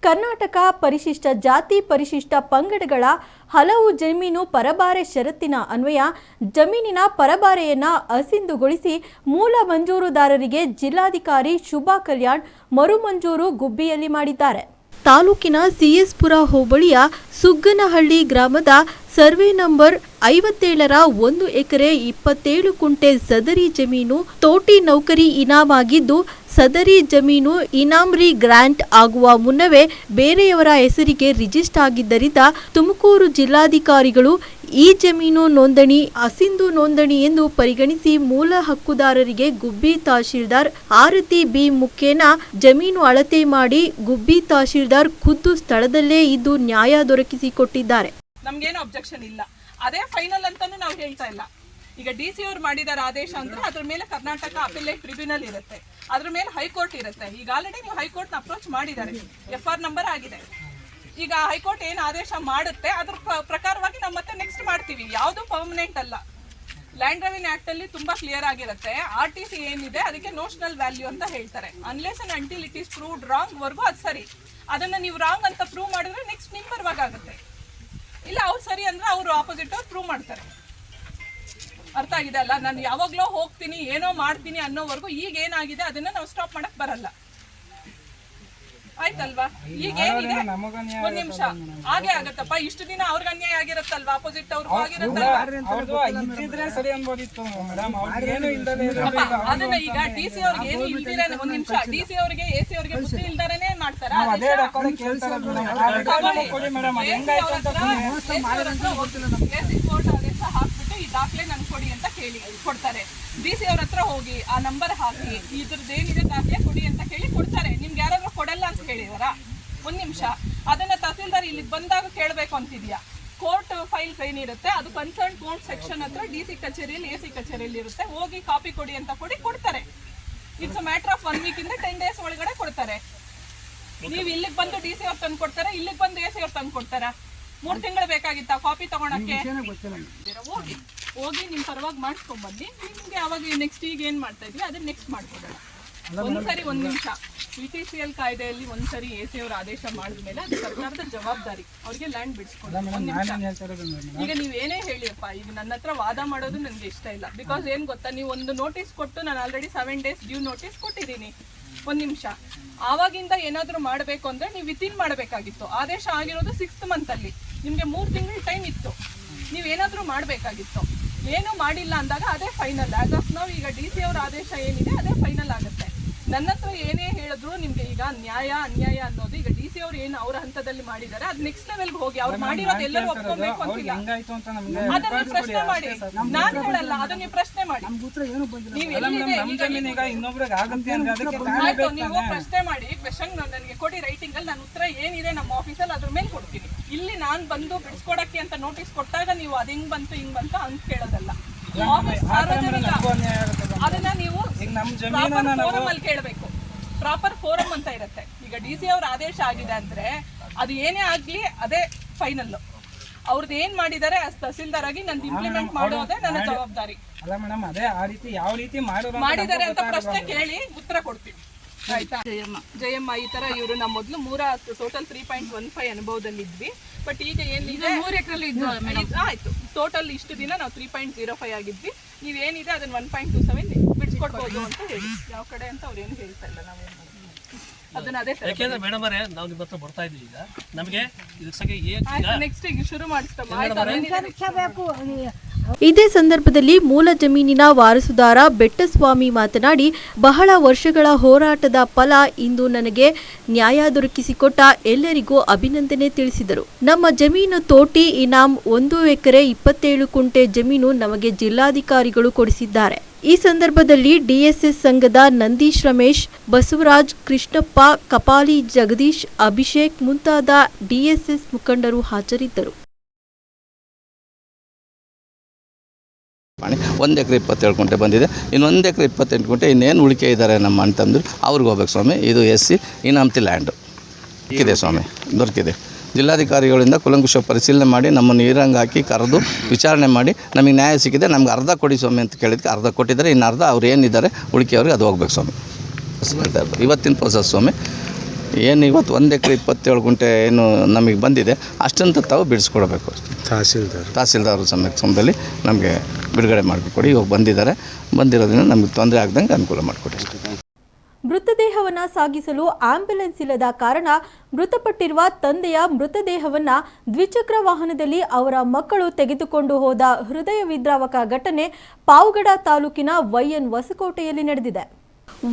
ಕರ್ನಾಟಕ ಪರಿಶಿಷ್ಟ ಜಾತಿ ಪರಿಶಿಷ್ಟ ಪಂಗಡಗಳ ಹಲವು ಜಮೀನು ಪರಬಾರೆ ಷರತ್ತಿನ ಅನ್ವಯ ಜಮೀನಿನ ಪರಬಾರೆಯನ್ನು ಅಸಿಂಧುಗೊಳಿಸಿ ಮೂಲ ಮಂಜೂರುದಾರರಿಗೆ ಜಿಲ್ಲಾಧಿಕಾರಿ ಶುಭಾ ಕಲ್ಯಾಣ್ ಮರುಮಂಜೂರು ಗುಬ್ಬಿಯಲ್ಲಿ ಮಾಡಿದ್ದಾರೆ. ತಾಲೂಕಿನ ಸಿಎಸ್ಪುರ ಹೋಬಳಿಯ ಸುಗ್ಗನಹಳ್ಳಿ ಗ್ರಾಮದ ಸರ್ವೆ ನಂಬರ್ 57ರ 1 ಎಕರೆ 27 ಕುಂಟೆ ಸದರಿ ಜಮೀನು ತೋಟಿ ನೌಕರಿ ಇನಾಮಾಗಿದ್ದು, ಸದರಿ ಜಮೀನು ಇನಾಮ್ರಿ ಗ್ರಾಂಟ್ ಆಗುವ ಮುನ್ನವೇ ಬೇರೆಯವರ ಹೆಸರಿಗೆ ರಿಜಿಸ್ಟರ್ ಆಗಿದ್ದರಿಂದ ತುಮಕೂರು ಜಿಲ್ಲಾಧಿಕಾರಿಗಳು ಈ ಜಮೀನು ನೋಂದಣಿ ಅಸಿಂಧು ನೋಂದಣಿ ಎಂದು ಪರಿಗಣಿಸಿ ಮೂಲ ಹಕ್ಕುದಾರರಿಗೆ ಗುಬ್ಬಿ ತಹಶೀಲ್ದಾರ್ ಆರತಿ ಬಿ ಮುಖೇನ ಜಮೀನು ಅಳತೆ ಮಾಡಿ ಗುಬ್ಬಿ ತಹಶೀಲ್ದಾರ್ ಖುದ್ದು ಸ್ಥಳದಲ್ಲೇ ಇದ್ದು ನ್ಯಾಯ ದೊರಕಿಸಿಕೊಟ್ಟಿದ್ದಾರೆ. ನಮ್ಗೇನು ಅಬ್ಜೆಕ್ಷನ್ ಇಲ್ಲ, ಅದೇ ಫೈನಲ್ ಅಂತಾನು ನಾವು ಹೇಳ್ತಾ ಇಲ್ಲ. ಈಗ DC ಅವರು ಮಾಡಿದಾರ ಆದೇಶ ಅಂದ್ರೆ ಅದ್ರ ಮೇಲೆ ಕರ್ನಾಟಕ ಅಪೆಲೇಟ್ ಟ್ರಿಬ್ಯುನಲ್ ಇರುತ್ತೆ, ಅದ್ರ ಮೇಲೆ ಹೈಕೋರ್ಟ್ ಇರುತ್ತೆ. ಈಗ ಆಲ್ರೆಡಿ ನೀವು ಹೈಕೋರ್ಟ್ ಅಪ್ರೋಚ್ ಮಾಡಿದ್ದಾರೆ, FR ನಂಬರ್ ಆಗಿದೆ. ಈಗ ಹೈಕೋರ್ಟ್ ಏನು ಆದೇಶ ಮಾಡುತ್ತೆ ಅದ್ರ ಪ್ರಕಾರವಾಗಿ ನಾವು ಮತ್ತೆ ನೆಕ್ಸ್ಟ್ ಮಾಡ್ತೀವಿ. ಯಾವುದು ಪರ್ಮನೆಂಟ್ ಅಲ್ಲ. ಲ್ಯಾಂಡ್ ರೆವಿನ್ಯೂ ಆಕ್ಟ್ ಅಲ್ಲಿ ತುಂಬಾ ಕ್ಲಿಯರ್ ಆಗಿರುತ್ತೆ. RTC ಏನಿದೆ ಅದಕ್ಕೆ ನೋಷನಲ್ ವ್ಯಾಲ್ಯೂ ಅಂತ ಹೇಳ್ತಾರೆ. Unless and until it is proved wrong ವರ್ಗು ಅದು ಸರಿ. ಅದನ್ನ ನೀವು ರಾಂಗ್ ಅಂತ ಪ್ರೂವ್ ಮಾಡಿದ್ರೆ ನೆಕ್ಸ್ಟ್ ನಿಮ್ಮ ಪರವಾಗಿ ಆಗುತ್ತೆ. ಇಲ್ಲ ಅವ್ರು ಸರಿ ಅಂದ್ರೆ ಅವರು ಆಪೋಸಿಟ್ ಅವ್ರು ಪ್ರೂವ್ ಮಾಡ್ತಾರೆ. ಅರ್ಥ ಆಗಿದೆ ಅಲ್ಲ? ನಾನು ಯಾವಾಗಲೂ ಹೋಗ್ತೀನಿ ಏನೋ ಮಾಡ್ತೀನಿ ಅನ್ನೋವರೆಗೂ ಈಗ ಏನಾಗಿದೆ ಅದನ್ನ ನಾವು ಸ್ಟಾಪ್ ಮಾಡಕ್ ಬರಲ್ಲ. ಆಯ್ತಲ್ವಾ? ಈಗ ಏನಿದೆ ಒಂದ್ ನಿಮಿಷ ಹಾಗೆ ಆಗತ್ತಪ್ಪ. ಇಷ್ಟು ದಿನ ಅವ್ರಿಗೆ ಅನ್ಯಾಯ ಆಗಿರತ್ತಲ್ವಾ, ಅಪೋಸಿಟ್ ಅವ್ರಿಗೂ ಆಗಿರತ್ತಲ್ವಾ? ಅದನ್ನ ಈಗ DC ಅವ್ರಿಗೆ ಏನು ಇಲ್ದಿರ ಒಂದ್ ನಿಮಿಷ DC ಅವ್ರಿಗೆ AC ಅವ್ರಿಗೆ ಬುದ್ಧಿ ಇಲ್ದಾರನೇ ಮಾಡ್ತಾರ. ಹಾಕ್ಬಿಟ್ಟು ಈ ದಾಖಲೆ ನನ್ ಕೊಡಿ ಅಂತ ಕೇಳಿ ಕೊಡ್ತಾರೆ. DC ಅವ್ರ ಹತ್ರ ಹೋಗಿ ಆ ನಂಬರ್ ಹಾಕಿ ಇದ್ರದ್ದೇನಿದೆ ದಾಖಲೆ ಕೊಡಿ ಅಂತ ಕೇಳಿ ಕೊಡ್ತಾರೆ. ನಿಮ್ಗೆ ಯಾರಾದ್ರೂ ಕೊಡಲ್ಲ ಅಂತ ಹೇಳಿದಾರ? ಒಂದ್ ನಿಮಿಷ, ಅದನ್ನ ತಹಸೀಲ್ದಾರ್ ಇಲ್ಲಿ ಬಂದಾಗ ಕೇಳಬೇಕು ಅಂತಿದ್ಯಾ? ಕೋರ್ಟ್ ಫೈಲ್ಸ್ ಏನಿರುತ್ತೆ ಅದು ಕನ್ಸರ್ನ್ ಕೋರ್ಟ್ ಸೆಕ್ಷನ್ ಹತ್ರ DC ಕಚೇರಿಯಲ್ಲಿ AC ಕಚೇರಿಯಲ್ಲಿ ಇರುತ್ತೆ. ಹೋಗಿ ಕಾಪಿ ಕೊಡಿ ಅಂತ ಕೊಡ್ತಾರೆ. It's a matter of 1 week ಇಂದ 10 ಡೇಸ್ ಒಳಗಡೆ ಕೊಡ್ತಾರೆ. ನೀವು ಇಲ್ಲಿಗೆ ಬಂದು DC ಅವ್ರು ತಂದು ಕೊಡ್ತಾರೆ, ಇಲ್ಲಿಗೆ ಬಂದು AC ಅವ್ರು ತಂದು ಕೊಡ್ತಾರ? 3 ತಿಂಗಳು ಬೇಕಾಗಿತ್ತ ಕಾಪಿ ತಗೊಳಕ್ಕೆ? ಹೋಗಿ ನಿಮ್ ಪರವಾಗಿ ಮಾಡಿಸ್ಕೊಂಡ್ ಬನ್ನಿ. ನಿಮ್ಗೆ ಅವಾಗ ನೆಕ್ಸ್ಟ್ ಈಗ ಏನ್ ಮಾಡ್ತಾ ಇದ್ವಿ ಅದನ್ನ ನೆಕ್ಸ್ಟ್ ಮಾಡ್ಕೊಡೋಣ. ಒಂದ್ಸರಿ ಒಂದ್ ನಿಮಿಷ, PTCL ಕಾಯ್ದೆಯಲ್ಲಿ ಒಂದ್ಸರಿ AC ಅವ್ರ ಆದೇಶ ಮಾಡಿದ್ಮೇಲೆ ಅದು ಸರ್ಕಾರದ ಜವಾಬ್ದಾರಿ ಅವ್ರಿಗೆ ಲ್ಯಾಂಡ್ ಬಿಡಿಸ್ಕೊಂಡು. ಈಗ ನೀವ್ ಏನೇ ಹೇಳಿಯಪ್ಪ, ಈಗ ನನ್ನ ಹತ್ರ ವಾದ ಮಾಡೋದು ನನ್ಗೆ ಇಷ್ಟ ಇಲ್ಲ. ಬಿಕಾಸ್ ಏನ್ ಗೊತ್ತಾ, ನೀವು ಒಂದು ನೋಟಿಸ್ ಕೊಟ್ಟು ನಾನು ಆಲ್ರೆಡಿ 7 ಡೇಸ್ ಡ್ಯೂ ನೋಟಿಸ್ ಕೊಟ್ಟಿದ್ದೀನಿ. ಒಂದ್ ನಿಮಿಷ, ಆವಾಗಿಂದ ಏನಾದ್ರು ಮಾಡ್ಬೇಕು ಅಂದ್ರೆ ನೀವು ವಿತಿನ್ ಮಾಡಬೇಕಾಗಿತ್ತು. ಆದೇಶ ಆಗಿರೋದು 6th ಮಂತ್ ಅಲ್ಲಿ, ನಿಮ್ಗೆ 3 ತಿಂಗಳು ಟೈಮ್ ಇತ್ತು. ನೀವೇನಾದ್ರೂ ಮಾಡ್ಬೇಕಾಗಿತ್ತು. ಏನು ಮಾಡಿಲ್ಲ ಅಂದಾಗ ಅದೇ ಫೈನಲ್. ಆಸ್ ಆಫ್ ನಾವು ಈಗ DC ಅವ್ರ ಆದೇಶ ಏನಿದೆ ಅದೇ ಫೈನಲ್ ಆಗುತ್ತೆ. ನನ್ನ ಹತ್ರ ಏನೇ ಹೇಳಿದ್ರು ನಿಮ್ಗೆ ಈಗ ನ್ಯಾಯ ಅನ್ಯಾಯ ಅನ್ನೋದು ಈಗ DC ಅವ್ರು ಏನು ಅವ್ರ ಹಂತದಲ್ಲಿ ಮಾಡಿದ್ದಾರೆ ಅದು ನೆಕ್ಸ್ಟ್ ಲೆವೆಲ್ಗೆ ಹೋಗಿ ಅವ್ರು ಮಾಡಿರೋದು ಎಲ್ಲರೂ ಒಪ್ಕೋಬೇಕು ಅಂತಿಲ್ಲ. ಅದನ್ನ ಪ್ರಶ್ನೆ ಮಾಡಿ, ನಾನು ಹೇಳಲ್ಲ, ಅದನ್ನ ನೀವು ಪ್ರಶ್ನೆ ಮಾಡಿ. ನೀವು ಎಲ್ಲಿದೆ ನೀವು ಪ್ರಶ್ನೆ ಮಾಡಿ, ಕ್ವೆಶನ್ ನನಗೆ ಕೊಡಿ ರೈಟಿಂಗ್ ಅಲ್ಲಿ, ನಾನು ಉತ್ತರ ಏನಿದೆ ನಮ್ಮ ಆಫೀಸಲ್ಲಿ ಅದ್ರ ಮೇಲೆ ಕೊಡ್ತೀನಿ. ಇಲ್ಲಿ ನಾನು ಬಂದು ಬಿಡಿಸ್ಕೊಡಕ್ಕೆ ಅಂತ ನೋಟಿಸ್ ಕೊಟ್ಟಾಗ ನೀವು ಅದು ಹಿಂಗ್ ಬಂತು ಹಿಂಗ್ ಬಂತು ಅಂತ ಕೇಳೋದಲ್ಲ. ಅದನ್ನ ನೀವು ಫೋರಮ್ ಅಲ್ಲಿ ಕೇಳಬೇಕು. ಪ್ರಾಪರ್ ಫೋರಮ್ ಅಂತ ಇರುತ್ತೆ. ಈಗ DC ಅವ್ರ ಆದೇಶ ಆಗಿದೆ ಅಂದ್ರೆ ಅದು ಏನೇ ಆಗ್ಲಿ ಅದೇ ಫೈನಲ್. ಅವ್ರದ್ದು ಏನ್ ಮಾಡಿದ್ದಾರೆ ತಹಸೀಲ್ದಾರ್ ಆಗಿ ನಂದು ಇಂಪ್ಲಿಮೆಂಟ್ ಮಾಡೋದೇ ನನ್ನ ಜವಾಬ್ದಾರಿ. ಮಾಡಿದ್ದಾರೆ ಅಂತ ಪ್ರಶ್ನೆ ಕೇಳಿ ಉತ್ತರ ಕೊಡ್ತೀವಿ. ಆಯ್ತಾ? ಜಯಮ್ಮ ಈ ತರ ಇವರು ನಮ್ಮ ಮೊದಲು ಟೋಟಲ್ 3.15 ಅನುಭವದಲ್ಲಿ ಇದ್ವಿ. ಬಟ್ ಈಗ ಏನಿದೆ 3 ಎಕರೆಲ್ಲಿ ಆಯ್ತು. ಟೋಟಲ್ ಇಷ್ಟು ದಿನ ನಾವು 3.05 ಆಗಿದ್ವಿ. ನೀವೇನಿದೆ ಅದನ್ನ 1.27 ಬಿಡಿಸ್ಕೊಡ್ಬೋದು ಅಂತ ಹೇಳಿ. ಯಾವ ಕಡೆ ಅಂತ ಅವ್ರು ಏನು ಹೇಳ್ತಾ ಇಲ್ಲ. ನಾವೇನು ಅದನ್ನ ಅದೇ ಯಾಕೆಂದ್ರೆ ಮೇಡಮ್ ಅವರೇ ನಾವು ನಿಮ್ಮ ಹತ್ರ ಬರ್ತಾ ಇದ್ದೀವಿ. ಈಗ ನಮಗೆ ನೆಕ್ಸ್ಟ್ ಈಗ ಶುರು ಮಾಡಿಸ್ತಾ. ಇದೇ ಸಂದರ್ಭದಲ್ಲಿ ಮೂಲ ಜಮೀನಿನ ವಾರಸುದಾರ ಬೆಟ್ಟಸ್ವಾಮಿ ಮಾತನಾಡಿ, ಬಹಳ ವರ್ಷಗಳ ಹೋರಾಟದ ಫಲ ಇಂದು ನನಗೆ ನ್ಯಾಯ ದೊರಕಿಸಿಕೊಟ್ಟ ಎಲ್ಲರಿಗೂ ಅಭಿನಂದನೆ ತಿಳಿಸಿದರು. ನಮ್ಮ ಜಮೀನು ತೋಟಿ ಇನಾಮ್ 1 ಎಕರೆ 27 ಕುಂಟೆ ಜಮೀನು ನಮಗೆ ಜಿಲ್ಲಾಧಿಕಾರಿಗಳು ಕೊಡಿಸಿದ್ದಾರೆ. ಈ ಸಂದರ್ಭದಲ್ಲಿ DSS ಸಂಘದ ನಂದೀಶ್ ರಮೇಶ್, ಬಸವರಾಜ್, ಕೃಷ್ಣಪ್ಪ, ಕಪಾಲಿ, ಜಗದೀಶ್, ಅಭಿಷೇಕ್ ಮುಂತಾದ DSS ಮುಖಂಡರು ಹಾಜರಿದ್ದರು. 1 ಎಕರೆ 27 ಕುಂಟೆ ಬಂದಿದೆ. ಇನ್ನು 1 ಎಕರೆ 28 ಕುಂಟೆ ಇನ್ನೇನು ಉಳಿಕೆ ಇದ್ದಾರೆ ನಮ್ಮ ಅಂತಂದ್ರೆ ಅವ್ರಿಗೆ ಹೋಗ್ಬೇಕು ಸ್ವಾಮಿ. ಇದು SC ಇನಾಮತಿ ಲ್ಯಾಂಡು ಇದೆ ಸ್ವಾಮಿ, ದೊರಕಿದೆ. ಜಿಲ್ಲಾಧಿಕಾರಿಗಳಿಂದ ಕುಲಂಕುಷ ಪರಿಶೀಲನೆ ಮಾಡಿ ನಮ್ಮನ್ನು ನೀರಂಗೆ ಹಾಕಿ ಕರೆದು ವಿಚಾರಣೆ ಮಾಡಿ ನಮಗೆ ನ್ಯಾಯ ಸಿಕ್ಕಿದೆ. ನಮ್ಗೆ ಅರ್ಧ ಕೊಡಿ ಸ್ವಾಮಿ ಅಂತ ಕೇಳಿದ್ಕೆ ಅರ್ಧ ಕೊಟ್ಟಿದ್ದಾರೆ. ಇನ್ನು ಅರ್ಧ ಅವ್ರು ಏನಿದ್ದಾರೆ ಉಳಿಕೆಯವ್ರಿಗೆ ಅದು ಹೋಗ್ಬೇಕು ಸ್ವಾಮಿ. ಇವತ್ತಿನ ಪ್ರೋಸೆಸ್ ಸ್ವಾಮಿ. ಏನು ಇವತ್ತು 1 ಎಕರೆ 27 ಗುಂಟೆ ಏನು ನಮಗೆ ಬಂದಿದೆ ಅಷ್ಟಂತ ತಾವು ಬಿಡಿಸ್ಕೊಡ್ಬೇಕು. ತಹಸೀಲ್ದಾರ್ ಸಮಯದಲ್ಲಿ ನಮಗೆ ಬಿಡುಗಡೆ ಮಾಡಿಕೊಡಿ. ಇವಾಗ ಬಂದಿರೋದ್ರಿಂದ ನಮಗೆ ತೊಂದರೆ ಆಗ್ದಂಗೆ ಅನುಕೂಲ ಮಾಡಿಕೊಡಿ. ಮೃತದೇಹವನ್ನು ಸಾಗಿಸಲು ಆಂಬ್ಯುಲೆನ್ಸ್ ಇಲ್ಲದ ಕಾರಣ ಮೃತಪಟ್ಟಿರುವ ತಂದೆಯ ಮೃತದೇಹವನ್ನು ದ್ವಿಚಕ್ರ ವಾಹನದಲ್ಲಿ ಅವರ ಮಕ್ಕಳು ತೆಗೆದುಕೊಂಡು ಹೋದ ಹೃದಯ ವಿದ್ರಾವಕ ಘಟನೆ ಪಾವಗಡ ತಾಲೂಕಿನ ವೈಎನ್ ಹೊಸಕೋಟೆಯಲ್ಲಿ ನಡೆದಿದೆ.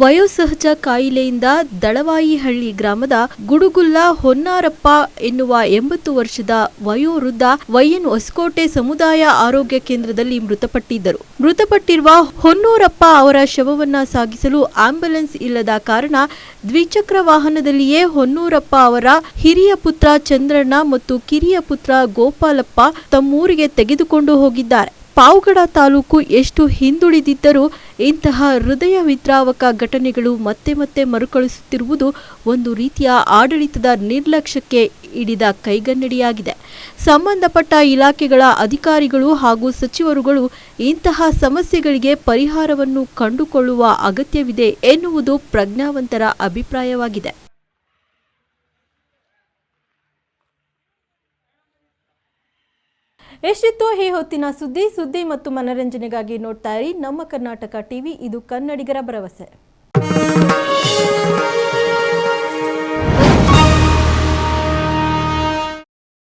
ವಯೋಸಹಜ ಕಾಯಿಲೆಯಿಂದ ದಳವಾಯಿಹಳ್ಳಿ ಗ್ರಾಮದ ಗುಡುಗುಲ್ಲ ಹೊನ್ನಾರಪ್ಪ ಎನ್ನುವ 80 ವರ್ಷದ ವಯೋವೃದ್ಧ ವೈಎನ್ ಹೊಸಕೋಟೆ ಸಮುದಾಯ ಆರೋಗ್ಯ ಕೇಂದ್ರದಲ್ಲಿ ಮೃತಪಟ್ಟಿದ್ದರು. ಮೃತಪಟ್ಟಿರುವ ಹೊನ್ನೂರಪ್ಪ ಅವರ ಶವವನ್ನು ಸಾಗಿಸಲು ಆಂಬ್ಯುಲೆನ್ಸ್ ಇಲ್ಲದ ಕಾರಣ ದ್ವಿಚಕ್ರ ವಾಹನದಲ್ಲಿಯೇ ಹೊನ್ನೂರಪ್ಪ ಅವರ ಹಿರಿಯ ಪುತ್ರ ಚಂದ್ರಣ್ಣ ಮತ್ತು ಕಿರಿಯ ಪುತ್ರ ಗೋಪಾಲಪ್ಪ ತಮ್ಮೂರಿಗೆ ತೆಗೆದುಕೊಂಡು ಹೋಗಿದ್ದಾರೆ. ಪಾವಗಡ ತಾಲೂಕು ಎಷ್ಟು ಹಿಂದುಳಿದಿದ್ದರೂ ಇಂತಹ ಹೃದಯ ವಿದ್ರಾವಕ ಘಟನೆಗಳು ಮತ್ತೆ ಮತ್ತೆ ಮರುಕಳಿಸುತ್ತಿರುವುದು ಒಂದು ರೀತಿಯ ಆಡಳಿತದ ನಿರ್ಲಕ್ಷ್ಯಕ್ಕೆ ಹಿಡಿದ ಕೈಗನ್ನಡಿಯಾಗಿದೆ. ಸಂಬಂಧಪಟ್ಟ ಇಲಾಖೆಗಳ ಅಧಿಕಾರಿಗಳು ಹಾಗೂ ಸಚಿವರುಗಳು ಇಂತಹ ಸಮಸ್ಯೆಗಳಿಗೆ ಪರಿಹಾರವನ್ನು ಕಂಡುಕೊಳ್ಳುವ ಅಗತ್ಯವಿದೆ ಎನ್ನುವುದು ಪ್ರಜ್ಞಾವಂತರ ಅಭಿಪ್ರಾಯವಾಗಿದೆ. ಎಷ್ಟಿತ್ತು ಈ ಹೊತ್ತಿನ ಸುದ್ದಿ ಮತ್ತು ಮನರಂಜನೆಗಾಗಿ ನೋಡ್ತಾ ಇರಿ ನಮ್ಮ ಕರ್ನಾಟಕ ಟಿವಿ. ಇದು ಕನ್ನಡಿಗರ ಭರವಸೆ.